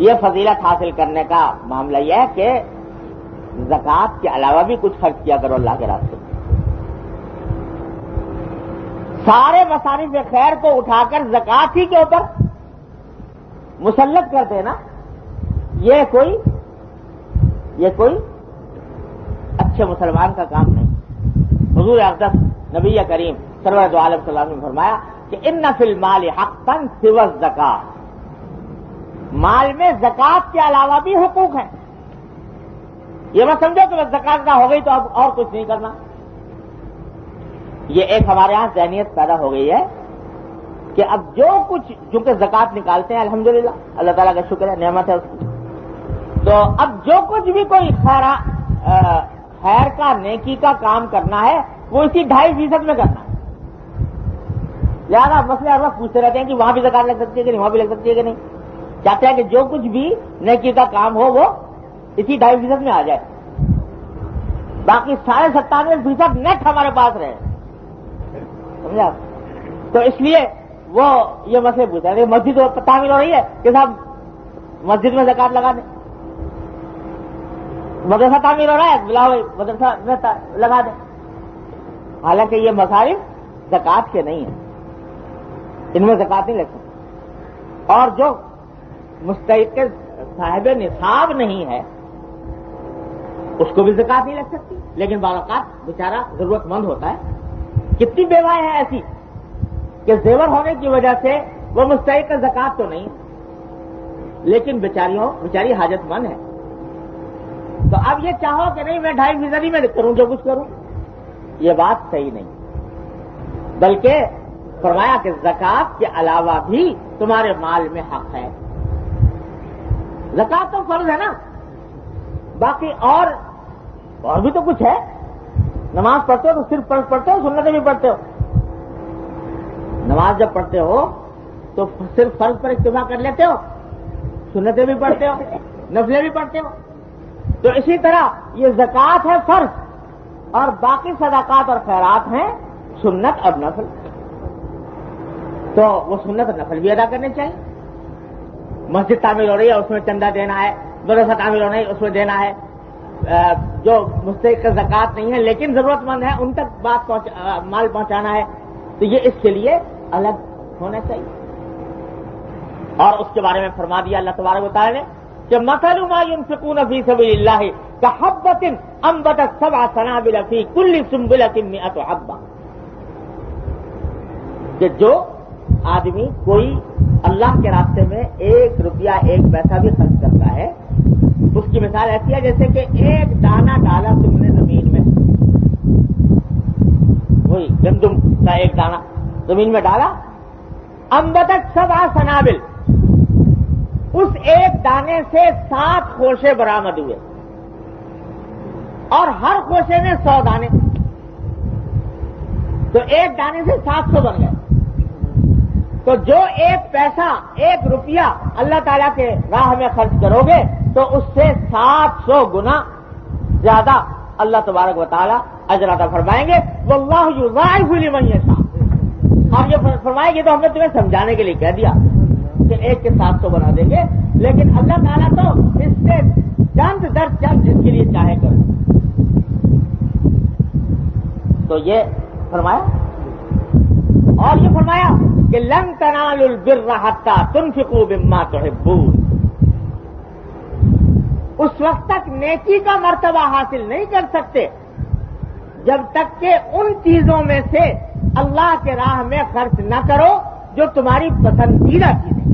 یہ فضیلت حاصل کرنے کا معاملہ یہ ہے کہ زکوٰۃ کے علاوہ بھی کچھ خرچ کیا کرو اللہ کے راستے میں. سارے مصارف خیر کو اٹھا کر زکوٰۃ ہی کے اوپر مسلط کر دینا، یہ کوئی اچھے مسلمان کا کام نہیں. حضور اقدس نبی کریم سرور دو عالم صلی اللہ علیہ وسلم نے فرمایا کہ ان فی المال حقا سوى الزکاۃ، مال میں زکوٰۃ کے علاوہ بھی حقوق ہیں. یہ مت سمجھو کہ بس زکوٰۃ نہ ہو گئی تو اب اور کچھ نہیں کرنا. یہ ایک ہمارے یہاں ذہنیت پیدا ہو گئی ہے کہ اب جو کچھ جو کہ زکوٰۃ نکالتے ہیں الحمدللہ اللہ تعالیٰ کا شکر ہے، نعمت ہے اس کی، تو اب جو کچھ بھی کوئی خیر کا نیکی کا کام کرنا ہے وہ اسی 2.5% میں کرنا ہے. لہٰذا مسئلے ہر وقت پوچھتے رہتے ہیں کہ وہاں بھی زکوٰۃ لگ سکتی ہے کہ نہیں، وہاں بھی لگ سکتی ہے کہ نہیں. چاہتے ہیں کہ جو کچھ بھی نیکی کا کام ہو وہ اسی 2.5% میں آ جائے، باقی 97.5% نیٹ ہمارے پاس رہے. سمجھا؟ تو اس لیے وہ یہ مسئلے پوچھتے ہیں. مسجد تعمیر ہو رہی ہے کہ صاحب مسجد میں زکوٰۃ لگا دیں، مدرسہ تعمیر ہو رہا ہے بلاؤ مدرسہ لگا دیں. حالانکہ یہ مصارف زکوٰۃ کے نہیں ہیں، ان میں زکوٰۃ نہیں لگ سکتی. اور جو مستحق صاحب نصاب نہیں ہے اس کو بھی زکوٰۃ نہیں لگ سکتی. لیکن بعض اوقات بیچارہ ضرورت مند ہوتا ہے. کتنی بیوائیں ہیں ایسی کہ زیور ہونے کی وجہ سے وہ مستحق زکوٰۃ تو نہیں لیکن بیچاری حاجت مند ہے. تو اب یہ چاہو کہ نہیں میں 2.5% میں کروں جو کچھ کروں، یہ بات صحیح نہیں. بلکہ فرمایا کہ زکوٰۃ کے علاوہ بھی تمہارے مال میں حق ہے. زکوٰۃ تو فرض ہے نا، باقی اور بھی تو کچھ ہے. نماز پڑھتے ہو تو صرف فرض پڑھتے ہو، سنتیں بھی پڑھتے ہو. نماز جب پڑھتے ہو تو صرف فرض پر اکتفا کر لیتے ہو، سنتیں بھی پڑھتے ہو، نفلیں بھی پڑھتے ہو. تو اسی طرح یہ زکوٰۃ ہے فرض اور باقی صدقات اور خیرات ہیں سنت اور نفل. تو وہ سنت اور نفل بھی ادا کرنے چاہیے. مسجد تعمیر ہو رہی ہے اس میں چندہ دینا ہے، مدرسہ تعمیر ہو رہی ہے اس میں دینا ہے. جو مستحق زکوٰۃ نہیں ہے لیکن ضرورت مند ہے ان تک مال پہنچانا ہے، تو یہ اس کے لیے الگ ہونا چاہیے. اور اس کے بارے میں فرما دیا اللہ تبارک و تعالی نے کہ مثل ما ينفقون في سبيل الله كحبة انبتت 7 سنابل في كل سنبلة 100 حبة، کہ جو آدمی کوئی اللہ کے راستے میں 1 روپیہ 1 پیسہ بھی خرچ کرتا ہے، اس کی مثال ایسی ہے جیسے کہ ایک دانہ ڈالا تم نے زمین میں، وہی گندم کا ایک دانہ زمین میں ڈالا، انبتت 7 سنابل، اس ایک دانے سے 7 خوشے برآمد ہوئے اور ہر خوشے میں 100 دانے، تو ایک دانے سے 700 بن گئے۔ تو جو 1 پیسہ 1 روپیہ اللہ تعالیٰ کے راہ میں خرچ کرو گے تو اس سے 700 گنا زیادہ اللہ تبارک و تعالیٰ اجر عطا فرمائیں گے۔ واللہ یضاعف لمن یشاء، اور یہ فرمائیں گے تو ہم نے تمہیں سمجھانے کے لیے کہہ دیا کہ 1 کے 700 بنا دیں گے، لیکن اللہ تعالیٰ تو اس سے چند در چند جس کے لیے چاہے کرے۔ تو یہ فرمایا، اور یہ فرمایا کہ لن تنالوا البر حتى تنفقوا مما تحبون، اس وقت تک نیکی کا مرتبہ حاصل نہیں کر سکتے جب تک کہ ان چیزوں میں سے اللہ کے راہ میں خرچ نہ کرو جو تمہاری پسندیدہ چیزیں۔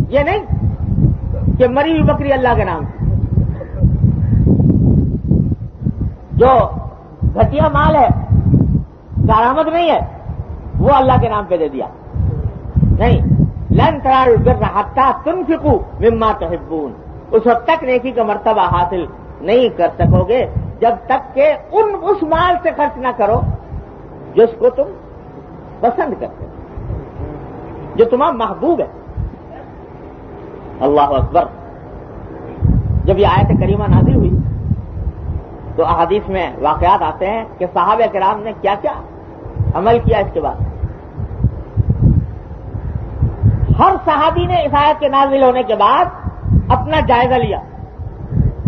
یہ نہیں کہ مری ہوئی بکری اللہ کے نام سے، جو گھٹیا مال ہے، کارآمد نہیں ہے، وہ اللہ کے نام پہ دے دیا، نہیں۔ لن تنالوا البر حتى تنفقوا مما تحبون، اس وقت تک نیکی کا مرتبہ حاصل نہیں کر سکو گے جب تک کہ اس مال سے خرچ نہ کرو جس کو تم پسند کرتے ہو، جو تمہارا محبوب ہے۔ اللہ اکبر۔ جب یہ آیت کریمہ نازل ہوئی تو احادیث میں واقعات آتے ہیں کہ صحابہ کرام نے کیا کیا عمل کیا۔ اس کے بعد ہر صحابی نے اس آیت کے نازل ہونے کے بعد اپنا جائزہ لیا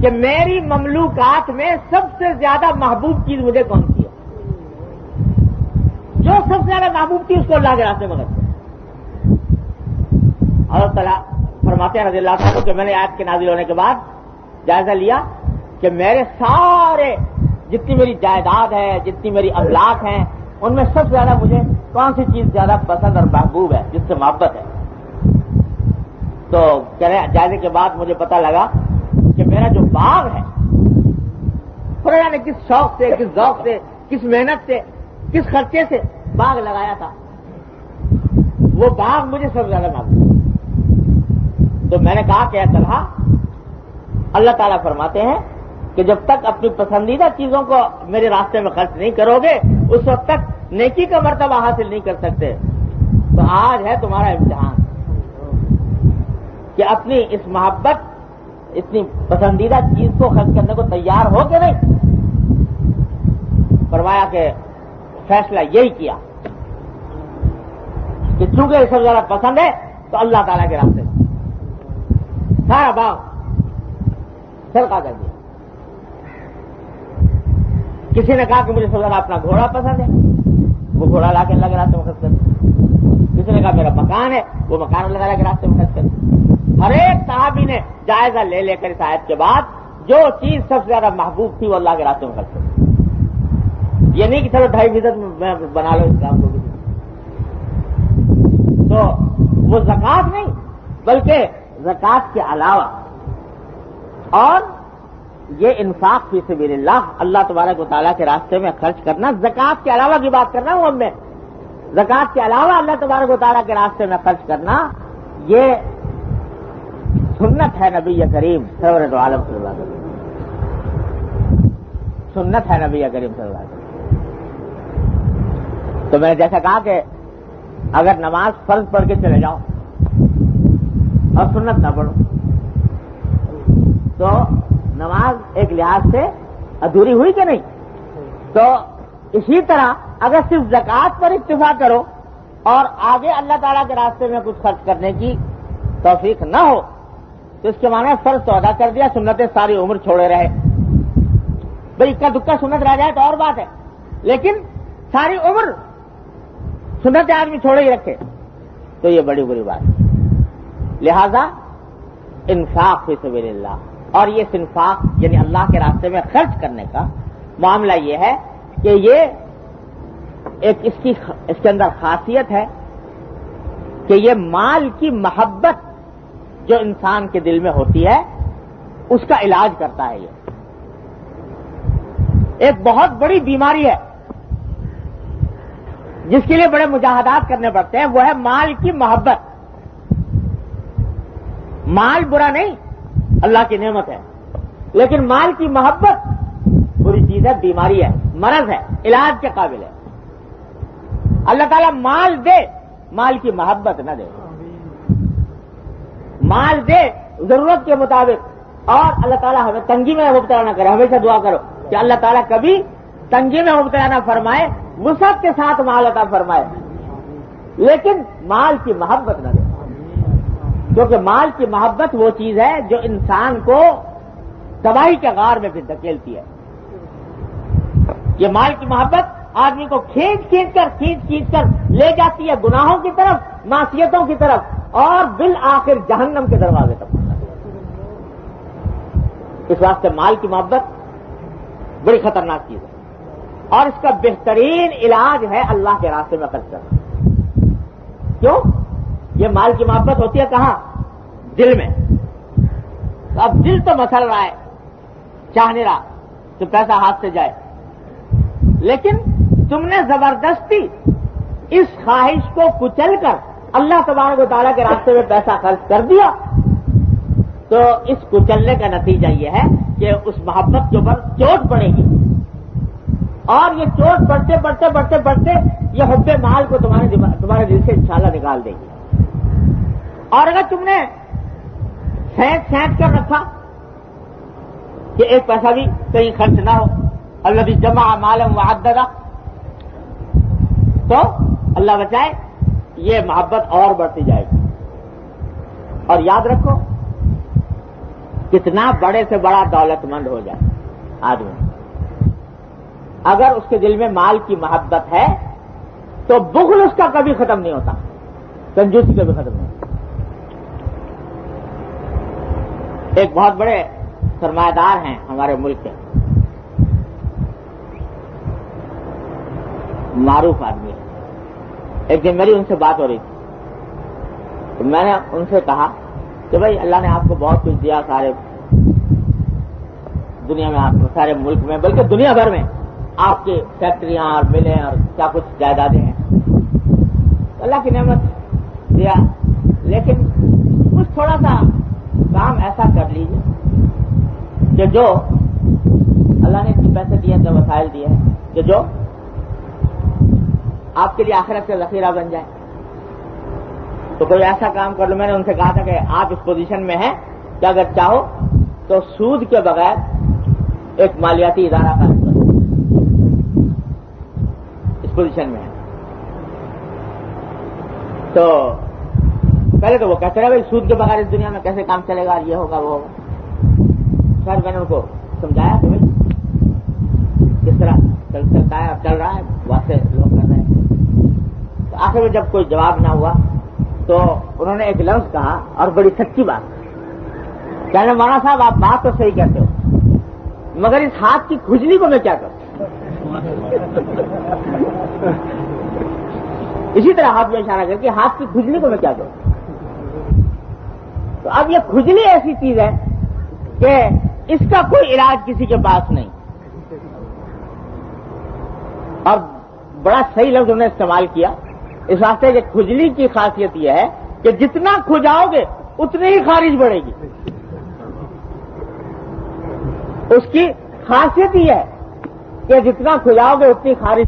کہ میری مملوکات میں سب سے زیادہ محبوب چیز مجھے کون سی ہے، جو سب سے زیادہ محبوب تھی اس کو اللہ کے راستے میں کرتے۔ اور تعالیٰ فرماتے ہیں رضی اللہ عنہ کہ میں نے آیت کے نازل ہونے کے بعد جائزہ لیا کہ میرے سارے جتنی میری جائیداد ہے، جتنی میری املاک ہیں، ان میں سب سے زیادہ مجھے کون سی چیز زیادہ پسند اور محبوب ہے، جس سے محبت ہے۔ تو کہہ رہے جائزے کے بعد مجھے پتہ لگا کہ میرا جو باغ ہے، خدا نے کس شوق سے، کس ذوق سے، کس محنت سے، کس خرچے سے باغ لگایا تھا، وہ باغ مجھے سب سے زیادہ محبوب ہے۔ تو میں نے کہا کہ اے طلحہ، اللہ تعالیٰ فرماتے ہیں کہ جب تک اپنی پسندیدہ چیزوں کو میرے راستے میں خرچ نہیں کرو گے اس وقت تک نیکی کا مرتبہ حاصل نہیں کر سکتے۔ تو آج ہے تمہارا امتحان کہ اپنی اس محبت، اتنی پسندیدہ چیز کو خرچ کرنے کو تیار ہو کہ نہیں۔ فرمایا کہ فیصلہ یہی کیا کہ چونکہ یہ سب زیادہ پسند ہے تو اللہ تعالیٰ کے راستے میں سارا باغ صدقہ کر دیا۔ کسی نے کہا کہ مجھے سب سے زیادہ اپنا گھوڑا پسند ہے، وہ گھوڑا لا کے اللہ کے راستے میں خرچ کر دیا۔ کسی نے کہا میرا مکان ہے، وہ مکان اللہ کے راستے میں خرچ کر دیا۔ ہر ایک صحابی نے جائزہ لے لے کر اس آیت کے بعد جو چیز سب سے زیادہ محبوب تھی وہ اللہ کے راستے میں خرچ کر دی۔ یہ نہیں کہ چلو 2.5% میں بنا لو اس کام کو، تو وہ زکوٰۃ نہیں بلکہ زکوٰۃ کے علاوہ، اور یہ انفاق فی سبیل اللہ، اللہ تبارک و تعالیٰ کے راستے میں خرچ کرنا، زکوٰۃ کے علاوہ کی بات کر رہا ہوں اب میں، زکوٰۃ کے علاوہ اللہ تبارک و تعالیٰ کے راستے میں خرچ کرنا یہ سنت ہے نبی کریم سرور دو عالم صلی اللہ علیہ وسلم، سنت ہے نبی کریم صلی اللہ علیہ وسلم۔ تو میں نے جیسا کہا کہ اگر نماز فرض پڑھ کے چلے جاؤ اور سنت نہ پڑھو تو نماز ایک لحاظ سے ادھوری ہوئی کہ نہیں؟ تو اسی طرح اگر صرف زکوٰۃ پر اکتفا کرو اور آگے اللہ تعالیٰ کے راستے میں کچھ خرچ کرنے کی توفیق نہ ہو تو اس کے معنی فرض تو ادا کر دیا، سنتیں ساری عمر چھوڑے رہے۔ بھائی اکا دکا سنت رہ جائے تو اور بات ہے، لیکن ساری عمر سنتیں آدمی چھوڑے ہی رکھے تو یہ بڑی بری بات ہے۔ لہذا انفاق فی سبیل اللہ، اور یہ انفاق یعنی اللہ کے راستے میں خرچ کرنے کا معاملہ یہ ہے کہ یہ ایک اس کے اندر خاصیت ہے کہ یہ مال کی محبت جو انسان کے دل میں ہوتی ہے اس کا علاج کرتا ہے. یہ ایک بہت بڑی بیماری ہے جس کے لیے بڑے مجاہدات کرنے پڑتے ہیں، وہ ہے مال کی محبت. مال برا نہیں، اللہ کی نعمت ہے، لیکن مال کی محبت بری چیز ہے، بیماری ہے، مرض ہے، علاج کے قابل ہے. اللہ تعالیٰ مال دے، مال کی محبت نہ دے. مال دے ضرورت کے مطابق، اور اللہ تعالیٰ ہمیں تنگی میں مبتلا نہ کرے. ہمیشہ دعا کرو کہ اللہ تعالیٰ کبھی تنگی میں مبتلا نہ فرمائے، وسعت کے ساتھ مال عطا فرمائے، لیکن مال کی محبت نہ دے. کیونکہ مال کی محبت وہ چیز ہے جو انسان کو تباہی کے غار میں پھر دھکیلتی ہے. یہ مال کی محبت آدمی کو کھینچ کر لے جاتی ہے گناہوں کی طرف، معصیتوں کی طرف، اور بالآخر جہنم کے دروازے تک. اس واسطے مال کی محبت بڑی خطرناک چیز ہے، اور اس کا بہترین علاج ہے اللہ کے راستے میں خرچ کرنا. کیوں؟ یہ مال کی محبت ہوتی ہے کہاں؟ دل میں. اب دل تو مسل رہا ہے، چاہ نہیں رہا کہ پیسہ ہاتھ سے جائے، لیکن تم نے زبردستی اس خواہش کو کچل کر اللہ تبارک و تعالیٰ کے راستے میں پیسہ خرچ کر دیا، تو اس کچلنے کا نتیجہ یہ ہے کہ اس محبت کے اوپر چوٹ پڑے گی، اور یہ چوٹ بڑھتے یہ حب مال کو تمہارے دل سے انشاءاللہ نکال دے گی. اور اگر تم نے سینٹ کر رکھا کہ ایک پیسہ بھی کہیں خرچ نہ ہو، الذی جمع مالا وعددہ، تو اللہ بچائے یہ محبت اور بڑھتی جائے گی. اور یاد رکھو، کتنا بڑے سے بڑا دولت مند ہو جائے آدمی، اگر اس کے دل میں مال کی محبت ہے تو بخل اس کا کبھی ختم نہیں ہوتا، کنجوسی کبھی ختم نہیں ہوتا. ایک بہت بڑے سرمایہ دار ہیں ہمارے ملک کے، معروف آدمی ہے. ایک دن میری ان سے بات ہو رہی تھی، تو میں نے ان سے کہا کہ بھائی اللہ نے آپ کو بہت کچھ دیا، سارے دنیا میں، آپ کو سارے ملک میں، بلکہ دنیا بھر میں آپ کی فیکٹریاں اور ملیں اور کیا کچھ جائیدادیں ہیں، اللہ کی نعمت دیا، لیکن کچھ تھوڑا سا کام ایسا کر لیجیے کہ جو اللہ نے اتنے پیسے دیے ہیں، وسائل دیے ہیں، کہ جو آپ کے لیے آخرت سے ذخیرہ بن جائے. تو کوئی ایسا کام کر لو. میں نے ان سے کہا تھا کہ آپ اس پوزیشن میں ہیں کہ اگر چاہو تو سود کے بغیر ایک مالیاتی ادارہ قائم کرو. اس پوزیشن میں ہے. تو پہلے تو وہ کہتے رہے بھائی سود کے بغیر اس دنیا میں کیسے کام چلے گا، یہ ہوگا وہ ہوگا. خیر میں نے ان کو سمجھایا کہ بھائی کس طرح چلتا ہے اور چل رہا ہے، واسطے لوگ کر رہے ہیں. تو آخر میں جب کوئی جواب نہ ہوا تو انہوں نے ایک لفظ کہا، اور بڑی سچی بات کہنے، مولانا صاحب آپ بات تو صحیح کہتے ہو، مگر اس ہاتھ کی کھجلی کو میں کیا کروں؟ اسی طرح ہاتھ میں اشارہ کر کے ہاتھ کی کھجلی کو میں کیا کروں؟ تو اب یہ کھجلی ایسی چیز ہے کہ اس کا کوئی علاج کسی کے پاس نہیں. اور بڑا صحیح لفظ انہوں نے استعمال کیا اس واسطے کہ کھجلی کی خاصیت یہ ہے کہ جتنا کھجاؤ گے اتنی ہی خارج بڑھے گی. اس کی خاصیت یہ ہے کہ جتنا کھجاؤ گے اتنی خارج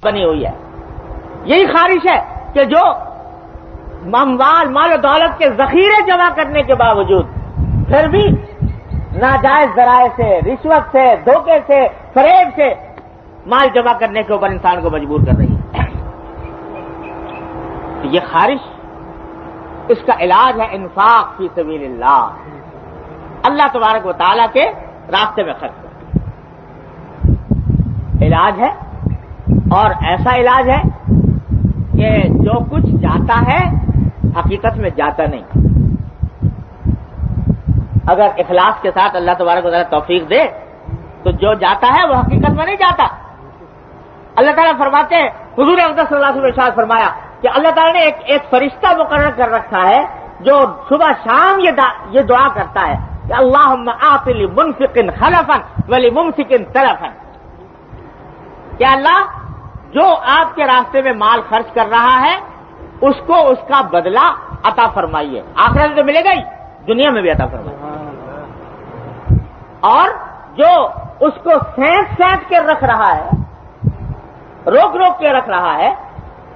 بنی ہوئی ہے. یہی خواہش ہے کہ جو مال و دولت کے ذخیرے جمع کرنے کے باوجود پھر بھی ناجائز ذرائع سے، رشوت سے، دھوکے سے، فریب سے مال جمع کرنے کے اوپر انسان کو مجبور کر رہی ہے. یہ خواہش، اس کا علاج ہے انفاق فی سبیل اللہ، اللہ تبارک و تعالیٰ کے راستے میں خرچ کرنا. علاج ہے اور ایسا علاج ہے کہ جو کچھ جاتا ہے حقیقت میں جاتا نہیں. اگر اخلاص کے ساتھ اللہ تبارک و تعالیٰ توفیق دے تو جو جاتا ہے وہ حقیقت میں نہیں جاتا. اللہ تعالیٰ فرماتے ہیں, حضور اقدس صلی اللہ علیہ وسلم نے ارشاد فرمایا کہ اللہ تعالیٰ نے ایک فرشتہ مقرر کر رکھا ہے جو صبح شام یہ دعا کرتا ہے کہ اللہم اعط لمنفق خلفا ولممسک تلفا, کہ اللہ جو آپ کے راستے میں مال خرچ کر رہا ہے اس کو اس کا بدلہ عطا فرمائیے. آخرت میں تو ملے گا ہی, دنیا میں بھی عطا فرمائیے. اور جو اس کو سینٹ کے رکھ رہا ہے, روک روک کے رکھ رہا ہے,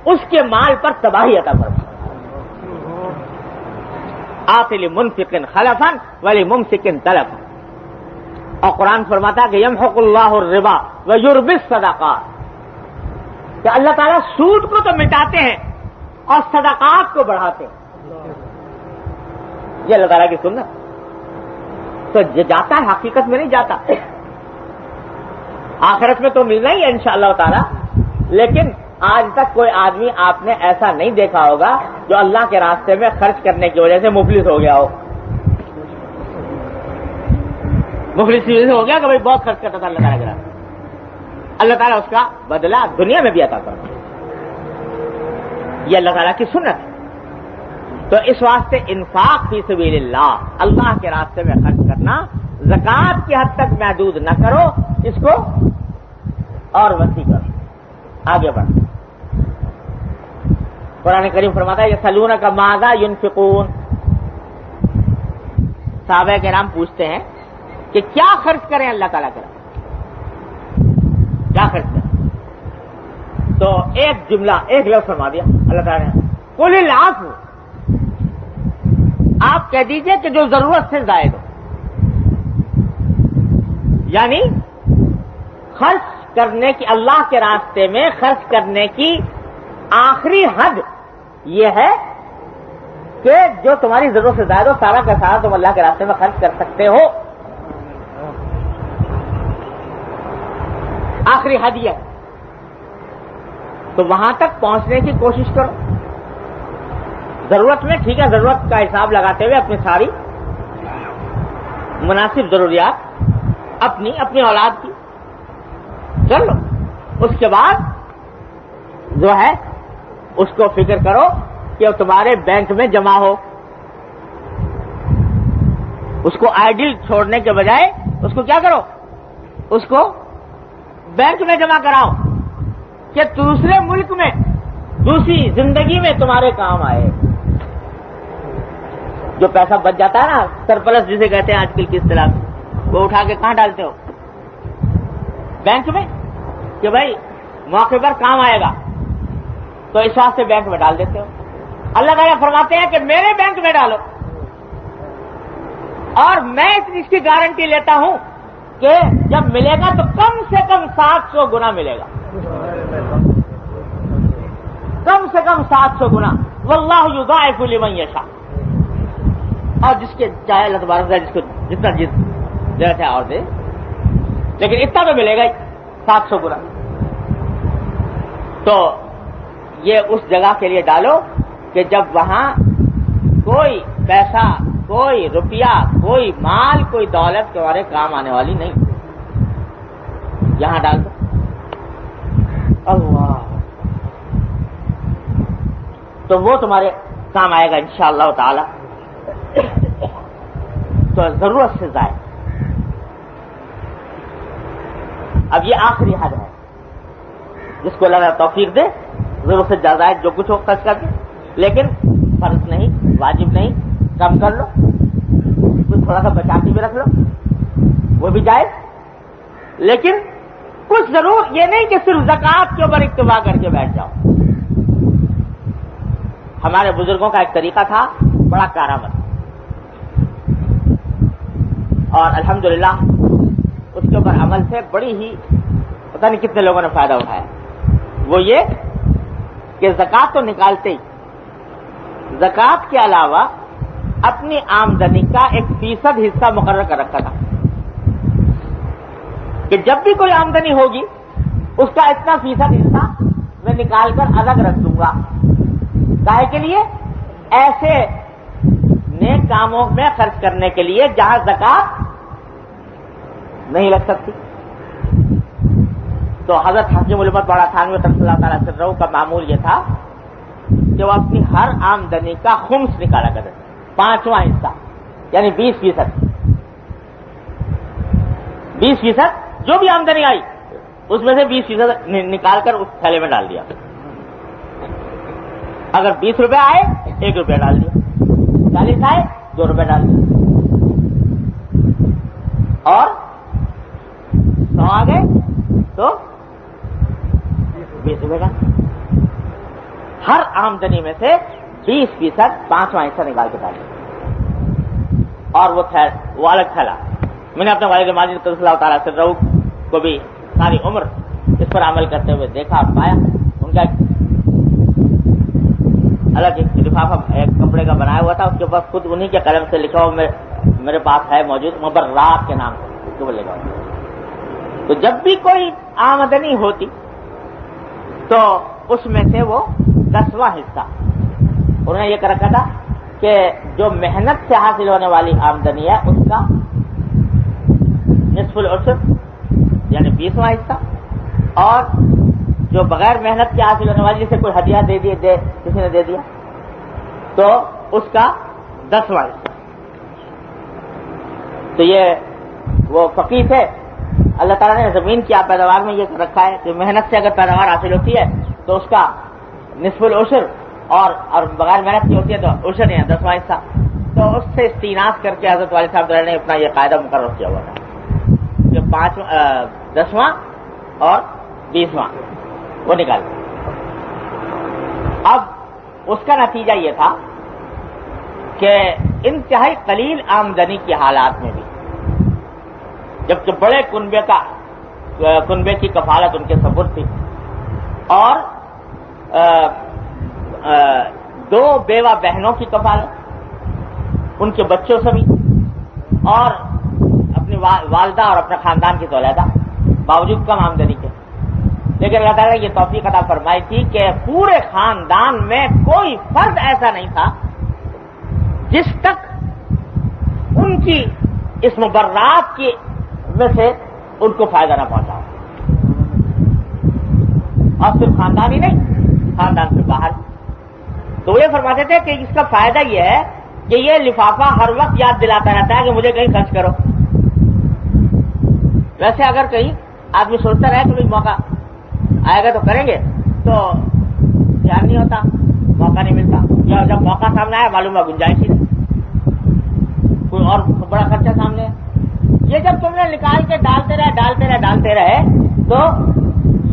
اس کے مال پر تباہی عطا فرمائیے. آت لمنفق خلفا ولممسک تلفا. اور قرآن فرماتا کہ یمحق اللہ الربا ویربی الصدقات, کہ اللہ تعالیٰ سود کو تو مٹاتے ہیں اور صدقات کو بڑھاتے ہیں. یہ اللہ تعالیٰ کی سنت. تو جو جاتا ہے حقیقت میں نہیں جاتا. آخرت میں تو ملنا ہی ہے انشاءاللہ تعالیٰ, لیکن آج تک کوئی آدمی آپ نے ایسا نہیں دیکھا ہوگا جو اللہ کے راستے میں خرچ کرنے کی وجہ سے مفلس ہو گیا ہو. مفلس کی وجہ سے ہو گیا کہ بھائی بہت خرچ کرتا تھا اللہ تعالیٰ کے راستے. اللہ تعالیٰ اس کا بدلہ دنیا میں بھی عطا کرتا ہے. یہ اللہ تعالیٰ کی سنت ہے. تو اس واسطے انفاق فی سبیل اللہ, اللہ کے راستے میں خرچ کرنا, زکوٰۃ کی حد تک محدود نہ کرو, اس کو اور وسیع کرو, آگے بڑھ. قرآن کریم فرماتا ہے یسألونک ماذا ینفقون. صحابہ کرام پوچھتے ہیں کہ کیا خرچ کریں اللہ تعالیٰ کے راستے, کیا خرچ کریں. تو ایک جملہ, ایک لفظ فرما دیا اللہ تعالیٰ نے, قل العفو. آپ کہہ دیجئے کہ جو ضرورت سے زائد ہو, یعنی خرچ کرنے کی, اللہ کے راستے میں خرچ کرنے کی آخری حد یہ ہے کہ جو تمہاری ضرورت سے زائد ہو, سارا کا سارا تم اللہ کے راستے میں خرچ کر سکتے ہو. آخری حد یہ ہے. تو وہاں تک پہنچنے کی کوشش کرو. ضرورت میں ٹھیک ہے, ضرورت کا حساب لگاتے ہوئے اپنی ساری مناسب ضروریات اپنی اولاد کی کر لو. اس کے بعد جو ہے اس کو فکر کرو کہ تمہارے بینک میں جمع ہو. اس کو آئیڈل چھوڑنے کے بجائے اس کو کیا کرو, اس کو بینک میں جمع کراؤ کہ دوسرے ملک میں, دوسری زندگی میں تمہارے کام آئے. جو پیسہ بچ جاتا ہے نا, سرپلس جسے کہتے ہیں آج کل کی اصطلاح میں, وہ اٹھا کے کہاں ڈالتے ہو, بینک میں, کہ بھائی موقع پر کام آئے گا, تو اس واسطے بینک میں ڈال دیتے ہو. اللہ تعالیٰ فرماتے ہیں کہ میرے بینک میں ڈالو, اور میں اس کی گارنٹی لیتا ہوں کہ جب ملے گا تو کم سے کم 700 گنا ملے گا, کم سے کم 700 گنا. واللہ یضاعف لمن یشاء. اور جس کے چاہے اللہ تبارک و تعالیٰ جس کو جتنا دیتا ہے اور دے, لیکن اتنا تو ملے گا ہی 700 گنا. تو یہ اس جگہ کے لیے ڈالو کہ جب وہاں کوئی پیسہ, کوئی روپیہ, کوئی مال, کوئی دولت تمہارے کام آنے والی نہیں, یہاں ڈال دو. اللہ, تو وہ تمہارے کام آئے گا انشاءاللہ تعالی. تو ضرورت سے زائد. اب یہ آخری حد ہے جس کو اللہ توفیق دے, ضرورت سے زائد جو کچھ ہو خرچ کر دے, لیکن فرض نہیں, واجب نہیں, کم کر لو, کچھ تھوڑا سا بچا کے بھی رکھ لو, وہ بھی جائز. لیکن کچھ ضرور یہ نہیں کہ صرف زکوٰۃ کے اوپر اکتفا کر کے بیٹھ جاؤ. ہمارے بزرگوں کا ایک طریقہ تھا بڑا کارآمد, اور الحمدللہ اس کے اوپر عمل سے بڑی ہی پتہ نہیں کتنے لوگوں نے فائدہ اٹھایا. وہ یہ کہ زکوٰۃ تو نکالتے ہی, زکوٰۃ کے علاوہ اپنی آمدنی کا 1% حصہ مقرر کر رکھا تھا کہ جب بھی کوئی آمدنی ہوگی اس کا اتنا فیصد حصہ میں نکال کر الگ رکھ دوں گا. کاہے کے لیے؟ ایسے نیک کاموں میں خرچ کرنے کے لیے جہاں زکات نہیں لگ سکتی. تو حضرت حکیم الامت بڑا تھانوی رضی اللہ تعالیٰ عنہ کا معمول یہ تھا کہ وہ اپنی ہر آمدنی کا خمس نکالا کرتے، 5واں حصہ، یعنی 20%. 20% جو بھی آمدنی آئی اس میں سے 20% نکال کر اس تھیلے میں ڈال دیا. اگر 20 روپے آئے 1 روپیہ ڈال دیا، 40 آئے 2 روپے ڈال دیا، اور 100 آ گئے تو 20 روپے ڈال. ہر آمدنی میں سے 20%، 5واں حصہ نکال کے ڈال دیا. اور وہ الگ تھیلا. میں نے اپنے والد ماجد رضی اللہ تعالیٰ عنہ کو بھی ساری عمر اس پر عمل کرتے ہوئے دیکھا اور پایا. ان کا الگ ایک لفافہ ایک کپڑے کا بنایا ہوا تھا، اس کے پاس خود انہی کے قلم سے لکھا ہوا میرے پاس ہے موجود، مبرات کے نام سے وہ لکھا ہوا. تو جب بھی کوئی آمدنی ہوتی تو اس میں سے وہ 10واں حصہ انہوں نے یہ کر رکھا تھا کہ جو محنت سے حاصل ہونے والی آمدنی ہے اس کا نصف العشر یعنی 20واں حصہ، اور جو بغیر محنت کے حاصل ہونے والی، جسے کوئی ہدیہ کسی نے دے دیا تو اس کا 10واں حصہ. تو یہ وہ فقیر تھے. اللہ تعالیٰ نے زمین کی پیداوار میں یہ رکھا ہے کہ محنت سے اگر پیداوار حاصل ہوتی ہے تو اس کا نصف العشر، اور بغیر محنت کی ہوتی ہے تو عشر ہے 10واں حصہ. تو اس سے استیناس کر کے حضرت والد صاحب نے اپنا یہ قاعدہ مقرر کیا ہوا تھا کہ 10واں اور 20واں وہ نکال. اب اس کا نتیجہ یہ تھا کہ انتہائی قلیل آمدنی کے حالات میں بھی، جبکہ بڑے کنبے کی کفالت ان کے سپرد تھی، اور 2 بیوہ بہنوں کی کفالت ان کے بچوں سے بھی، اور اپنی والدہ اور اپنے خاندان کی تولیدہ، باوجود کم آمدنی کے. لیکن اللہ تعالیٰ نے یہ توفیق عطا فرمائی تھی کہ پورے خاندان میں کوئی فرد ایسا نہیں تھا جس تک ان کی اس مبرات کی میں سے ان کو فائدہ نہ پہنچا. اور صرف خاندان ہی نہیں، خاندان سے باہر. تو وہ یہ فرماتے تھے کہ اس کا فائدہ یہ ہے کہ یہ لفافہ ہر وقت یاد دلاتا رہتا ہے کہ مجھے کہیں خرچ کرو. ویسے اگر کہیں آدمی سوچتا رہے کہ کوئی موقع آئے گا تو کریں گے، تو دھیان نہیں ہوتا، موقع نہیں ملتا، یا جب موقع سامنے آیا معلوم ہے گنجائش ہی نہیں، کوئی اور بڑا خرچہ سامنے ہے. یہ جب تم نے نکال کے ڈالتے رہے تو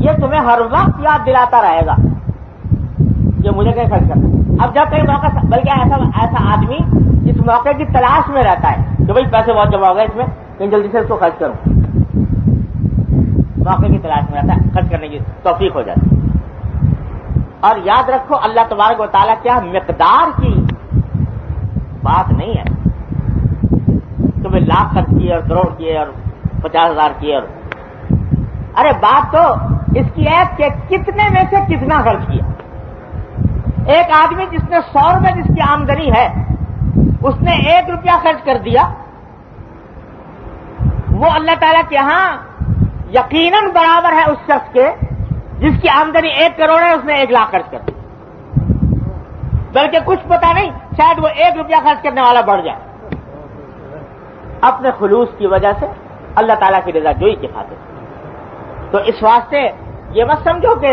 یہ تمہیں ہر وقت یاد دلاتا رہے گا کہ مجھے کہیں خرچ کرنا. اب جب کہیں موقع، بلکہ ایسا آدمی اس موقع کی تلاش میں رہتا ہے کہ بھائی پیسے بہت جمع ہو گئے اس میں، کہیں جلدی سے اس کو خرچ کروں، موقع کی تلاش میں رہتا ہے، خرچ کرنے کی توفیق ہو جاتی ہے. اور یاد رکھو اللہ تبارک و تعالیٰ کیا مقدار کی بات نہیں ہے کہ میں لاکھ خرچ کیے اور کروڑ کیے اور 50,000 کیے، اور ارے بات تو اس کی ہے کہ کتنے میں سے کتنا خرچ کیا. ایک آدمی جس نے 100 روپے جس کی آمدنی ہے اس نے 1 روپیہ خرچ کر دیا، وہ اللہ تعالیٰ کے ہاں یقیناً برابر ہے اس شخص کے جس کی آمدنی 1 کروڑ ہے، اس نے 1 لاکھ خرچ کر دیا. بلکہ کچھ پتا نہیں، شاید وہ 1 روپیہ خرچ کرنے والا بڑھ جائے، اپنے خلوص کی وجہ سے، اللہ تعالیٰ کی رضا جوئی کی خاطر. تو اس واسطے یہ مت سمجھو کہ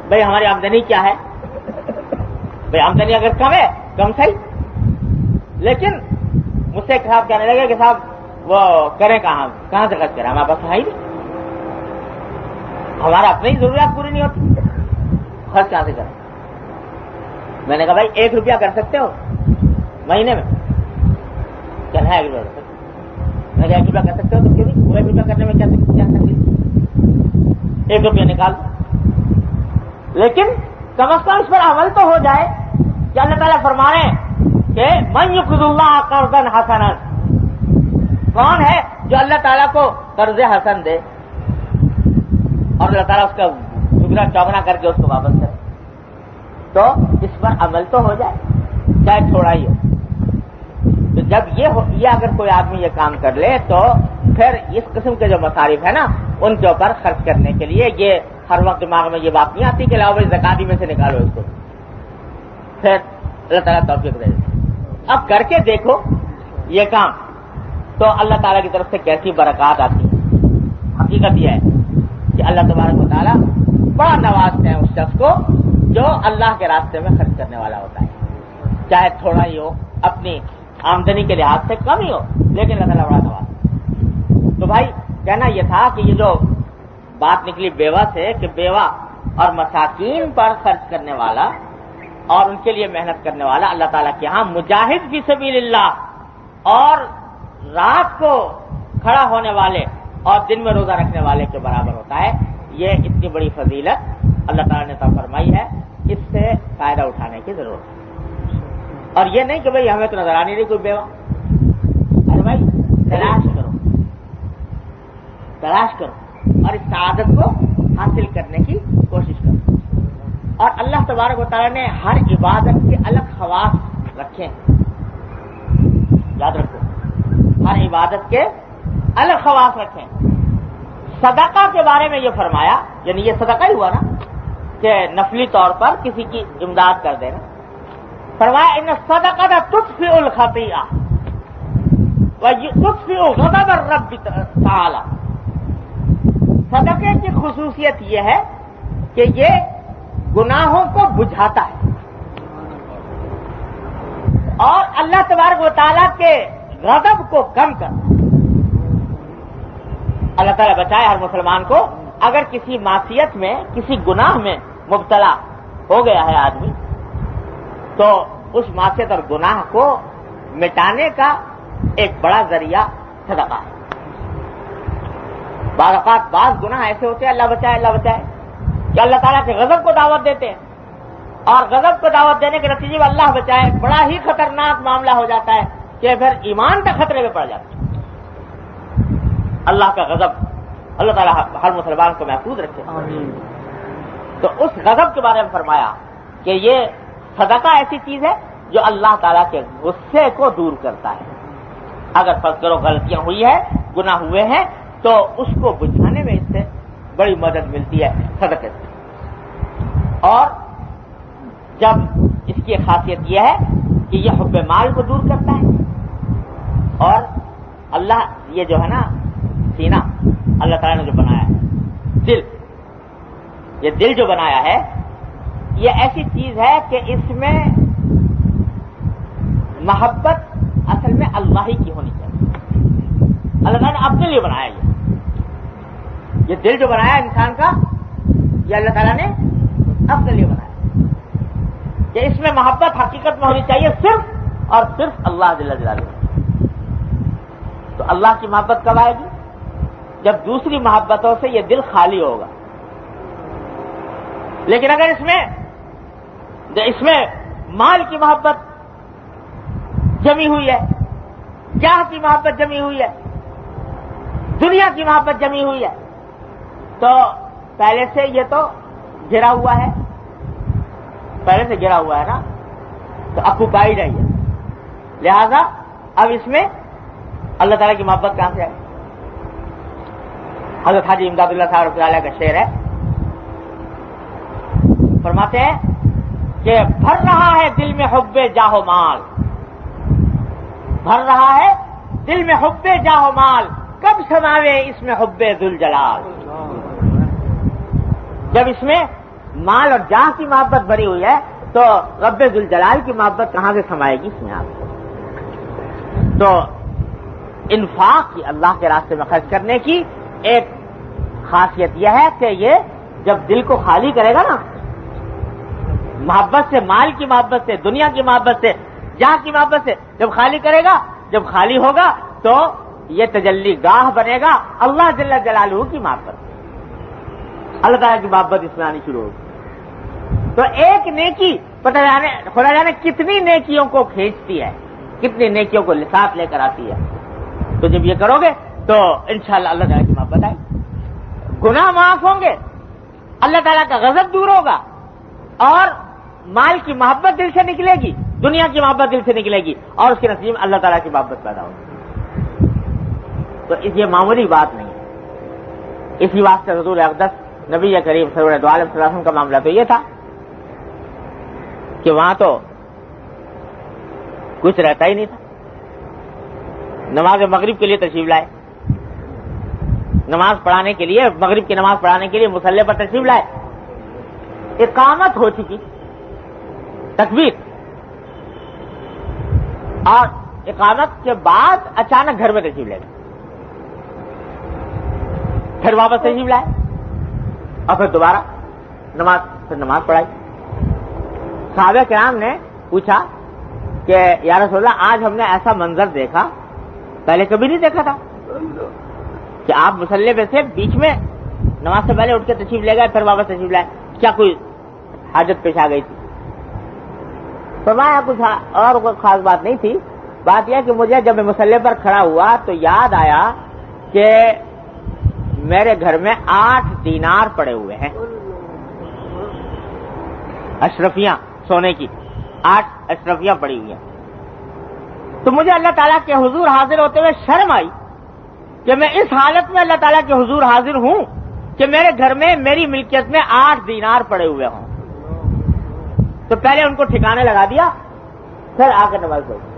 بھئی ہماری آمدنی کیا ہے. بھئی آمدنی اگر کم ہے کم صحیح، لیکن مجھ سے ایک صاحب کہنے لگے کہ صاحب وہ کریں کہاں سے خرچ کریں، ہمارے پاس ہے ہی نہیں، ہمارا اپنی ضروریات پوری نہیں ہوتی، خرچ کہاں سے کریں. میں نے کہا بھائی 1 روپیہ کر سکتے ہو مہینے میں؟ کہنا ہے 1 روپیہ کر سکتے. میں نے 1 روپیہ کر سکتے ہو تو کیوں نہیں، وہ 1 روپیہ کرنے میں کیا تکلیف، 1 روپیہ نکال. لیکن کم از کم اس پر عمل تو ہو جائے کہ اللہ تعالیٰ فرما رہے ہیں کہ من یقرض اللہ قرضا حسنا، کون ہے جو اللہ تعالیٰ کو قرض حسن دے. اور اللہ تعالیٰ اس کا دگنا چوگنا کر کے اس کو واپس کرے، تو اس پر عمل تو ہو جائے چاہے تھوڑا ہی ہو۔ تو جب یہ اگر کوئی آدمی یہ کام کر لے تو پھر اس قسم کے جو مصارف ہے نا ان کے اوپر خرچ کرنے کے لیے یہ ہر وقت دماغ میں یہ بات نہیں آتی کہ لاؤ بھائی زکاتی میں سے نکالو اس کو، پھر اللہ تعالیٰ توفیق دے دیتے۔ اب کر کے دیکھو یہ کام تو اللہ تعالیٰ کی طرف سے کیسی برکات آتی ہے۔ حقیقت یہ ہے کہ اللہ تبارک و تعالیٰ بڑا نوازتے ہیں اس شخص کو جو اللہ کے راستے میں خرچ کرنے والا ہوتا ہے، چاہے تھوڑا ہی ہو، اپنی آمدنی کے لحاظ سے کم ہی ہو، لیکن اللہ تعالیٰ بڑا نوازتا ہے۔ تو بھائی کہنا یہ تھا کہ یہ جو بات نکلی بیوہ سے کہ بیوہ اور مساکین پر خرچ کرنے والا اور ان کے لیے محنت کرنے والا اللہ تعالیٰ کے ہاں مجاہد فی سبیل اللہ اور رات کو کھڑا ہونے والے اور دن میں روزہ رکھنے والے کے برابر ہوتا ہے۔ یہ اتنی بڑی فضیلت اللہ تعالیٰ نے عطا فرمائی ہے، اس سے فائدہ اٹھانے کی ضرورت ہے۔ اور یہ نہیں کہ بھئی ہمیں تو نظر آ نہیں رہی کوئی بیوہ، ارے بھائی تلاش کرو اور اس سعادت کو حاصل کرنے کی کوشش کرو۔ اور اللہ تبارک و تعالیٰ نے ہر عبادت کے الگ خواص رکھے ہیں، یاد رکھو ہر عبادت کے الگ خواص رکھے ہیں۔ صدقہ کے بارے میں یہ فرمایا، یعنی یہ صدقہ ہی ہوا نا کہ نفلی طور پر کسی کی امداد کر دینا، فرمایا ان الصدقہ تطفئ الخطیئہ وتطفئ غضب الرب تعالی۔ صدقے کی خصوصیت یہ ہے کہ یہ گناہوں کو بجھاتا ہے اور اللہ تبارک و تعالیٰ کے غضب کو کم کرتا ہے۔ اللہ تعالیٰ بچائے ہر مسلمان کو، اگر کسی معصیت میں کسی گناہ میں مبتلا ہو گیا ہے آدمی تو اس معصیت اور گناہ کو مٹانے کا ایک بڑا ذریعہ صدقہ ہے۔ بعض اوقات بعض گناہ ایسے ہوتے ہیں اللہ بچائے کہ اللہ تعالیٰ کے غضب کو دعوت دیتے ہیں، اور غضب کو دعوت دینے کے نتیجے میں اللہ بچائے بڑا ہی خطرناک معاملہ ہو جاتا ہے کہ پھر ایمان کا خطرے میں پڑ جاتا ہے۔ اللہ کا غضب اللہ تعالیٰ ہر مسلمان کو محفوظ رکھے۔ تو اس غضب کے بارے میں فرمایا کہ یہ صدقہ ایسی چیز ہے جو اللہ تعالیٰ کے غصے کو دور کرتا ہے۔ اگر فرض کرو غلطیاں ہوئی ہے، گناہ ہوئے ہیں، تو اس کو بجھانے میں اس سے بڑی مدد ملتی ہے صدقے سے۔ اور جب اس کی خاصیت یہ ہے کہ یہ حب مال کو دور کرتا ہے، اور اللہ یہ جو ہے نا سینہ اللہ تعالیٰ نے جو بنایا ہے، یہ دل جو بنایا ہے، یہ ایسی چیز ہے کہ اس میں محبت اصل میں اللہ ہی کی ہونی چاہیے۔ اللہ تعالیٰ نے اپنے لیے بنایا یہ دل جو بنایا انسان کا، یہ اللہ تعالیٰ نے اپنے لیے بنایا کہ اس میں محبت حقیقت میں ہونی چاہیے صرف اور صرف اللہ جل جلالہ۔ تو اللہ کی محبت کب آئے گی؟ جب دوسری محبتوں سے یہ دل خالی ہوگا۔ لیکن اگر اس میں مال کی محبت جمی ہوئی ہے، جاہ کی محبت جمی ہوئی ہے، دنیا کی محبت جمی ہوئی ہے، تو پہلے سے یہ تو گھرا ہوا ہے، نا، تو آکوپائیڈ ہے یہ، لہذا اب اس میں اللہ تعالیٰ کی محبت کہاں سے آئے؟ حضرت حاجی امداد اللہ صاحب رحمۃ اللہ علیہ کا شعر ہے، فرماتے ہیں کہ بھر رہا ہے دل میں حب جاہ و مال، بھر رہا ہے دل میں حب جاہ و مال، کب سماوے اس میں حب ذوالجلال۔ جب اس میں مال اور جاہ کی محبت بھری ہوئی ہے تو رب ذوالجلال کی محبت کہاں سے سمائے گی اس میں آپ؟ تو انفاق کی، اللہ کے راستے میں خرچ کرنے کی ایک خاصیت یہ ہے کہ یہ جب دل کو خالی کرے گا نا محبت سے، مال کی محبت سے، دنیا کی محبت سے، جاہ کی محبت سے، جب خالی کرے گا، جب خالی ہوگا تو یہ تجلی گاہ بنے گا اللہ جل جلالہ کی محبت، اللہ تعالیٰ کی محبت اس میں آنی شروع ہوگی۔ تو ایک نیکی پتہ جانے خدا جانے کتنی نیکیوں کو کھینچتی ہے، کتنی نیکیوں کو ساتھ لے کر آتی ہے۔ تو جب یہ کرو گے تو انشاءاللہ اللہ تعالیٰ کی محبت آئے، گناہ معاف ہوں گے اللہ تعالیٰ کا غضب دور ہوگا اور مال کی محبت دل سے نکلے گی، دنیا کی محبت دل سے نکلے گی اور اس کے نصیب میں اللہ تعالیٰ کی محبت پیدا ہوگی۔ تو یہ معمولی بات نہیں ہے۔ اسی واسطے رسول اقدس نبی کریم صلی اللہ علیہ وسلم کا معاملہ تو یہ تھا کہ وہاں تو کچھ رہتا ہی نہیں تھا۔ نماز مغرب کے لیے تشریف لائے، نماز پڑھانے کے لیے، مغرب کی نماز پڑھانے کے لیے مصلی پر تشریف لائے، اقامت ہو چکی، تکبیر، اور اقامت کے بعد اچانک گھر میں تشریف لے گئے، پھر واپس تشریف لائے اور پھر دوبارہ نماز پڑھائی۔ صحابہ کرام نے پوچھا کہ یا رسول اللہ آج ہم نے ایسا منظر دیکھا، پہلے کبھی نہیں دیکھا تھا، کہ آپ مصلی پہ سے بیچ میں نماز سے پہلے اٹھ کے تشریف لے گئے پھر واپس تشریف لائے، کیا کوئی حاجت پیش آ گئی تھی؟ فرمایا کچھ اور کوئی خاص بات نہیں تھی، بات یہ کہ مجھے جب میں مصلی پر کھڑا ہوا تو یاد آیا کہ میرے گھر میں 8 دینار پڑے ہوئے ہیں، اشرفیاں سونے کی 8 اشرفیاں پڑی ہوئی ہیں، تو مجھے اللہ تعالیٰ کے حضور حاضر ہوتے ہوئے شرم آئی کہ میں اس حالت میں اللہ تعالیٰ کے حضور حاضر ہوں کہ میرے گھر میں میری ملکیت میں 8 دینار پڑے ہوئے ہوں۔ تو پہلے ان کو ٹھکانے لگا دیا، پھر آ کر نماز پڑھی۔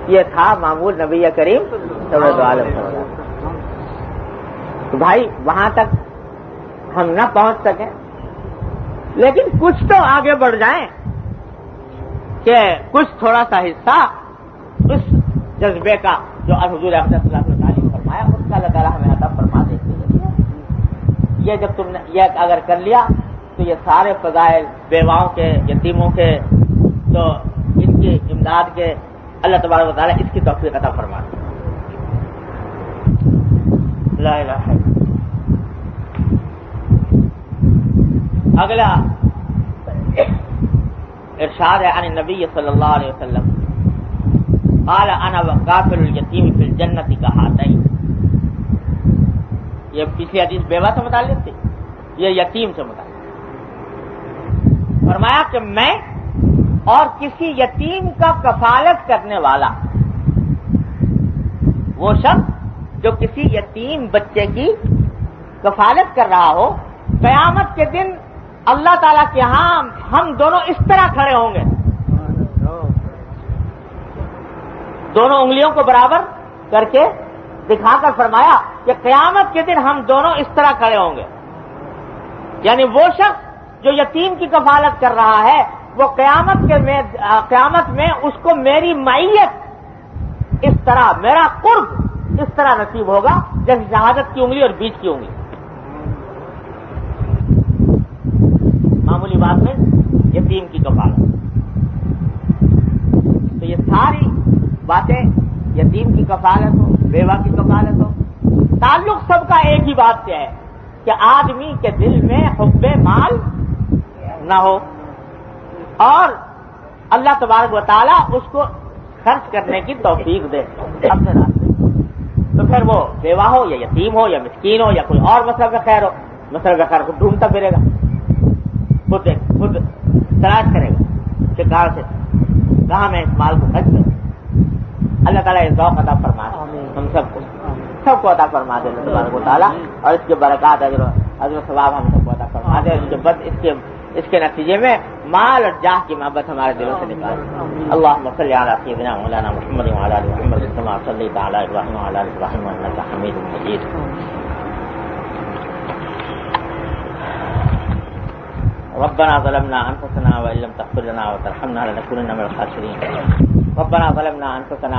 یہ تھا معمول نبی کریم صلی اللہ علیہ وسلم۔ تو بھائی وہاں تک ہم نہ پہنچ سکیں لیکن کچھ تو آگے بڑھ جائیں کہ کچھ تھوڑا سا حصہ اس جذبے کا جو حضور اقدس صلی اللہ علیہ وسلم نے تعلیم فرمایا اس کا اللہ تعالیٰ ہمیں عطا فرما دے۔ یہ جب تم نے یہ اگر کر لیا تو یہ سارے فضائل بیواؤں کے، یتیموں کے، تو ان کی امداد کے اللہ تبارک و تعالیٰ اس کی توفیق عطا فرما دے۔ لا الہ الا اللہ۔ اگلا ارشاد ہے عن النبی صلی اللہ علیہ وسلم قال انا وکافل الیتیم فی الجنۃ کہاتین۔ یہ پچھلی حدیث بیوہ سے متعلق تھی، یہ یتیم سے متعلق۔ فرمایا کہ میں اور کسی یتیم کا کفالت کرنے والا، وہ شخص جو کسی یتیم بچے کی کفالت کر رہا ہو، قیامت کے دن اللہ تعالیٰ کے ہاں ہم دونوں اس طرح کھڑے ہوں گے، دونوں انگلیوں کو برابر کر کے دکھا کر فرمایا کہ قیامت کے دن ہم دونوں اس طرح کھڑے ہوں گے، یعنی وہ شخص جو یتیم کی کفالت کر رہا ہے وہ قیامت میں اس کو میری معیت اس طرح، میرا قرب اس طرح نصیب ہوگا جیسے شہادت کی انگلی اور بیچ کی انگلی۔ معمولی بات میں یتیم کی کفالت، تو یہ ساری باتیں یتیم کی کفالت ہو، بیوہ کی کفالت ہو، تعلق سب کا ایک ہی بات سے ہے کہ آدمی کے دل میں حب مال نہ ہو اور اللہ تبارک و تعالیٰ اس کو خرچ کرنے کی توفیق دے اپنے راستے۔ تو پھر وہ بیوہ ہو یا یتیم ہو یا مسکین ہو یا کوئی اور مصرف خیر ہو، مصرف خیر کو ڈھونڈتا پھرے گا، خود تلاش کرے گا کہ کہاں سے کہاں میں اس مال کو خرچ کروں۔ اللہ تعالیٰ یہ ذوق عطا فرما دے ہم سب کو عطا فرما دے اللہ تبارک و تعالیٰ، اور اس کے برکات اجر و ثواب ہم سب کو عطا فرما دے۔ اس کے نتیجے میں مال اور جاہ کی محبت ہمارے دلوں سے نکال۔ اللہم صلی علی سیدنا مولانا محمد وعلی آل محمد کما صلیت علی ابراہیم وعلی آل ابراہیم انک حمید مجید۔ ربنا ظلمنا انفسنا وان لم تغفر لنا وترحمنا لنكونن من الخاسرين۔ ربنا ظلمنا انفسنا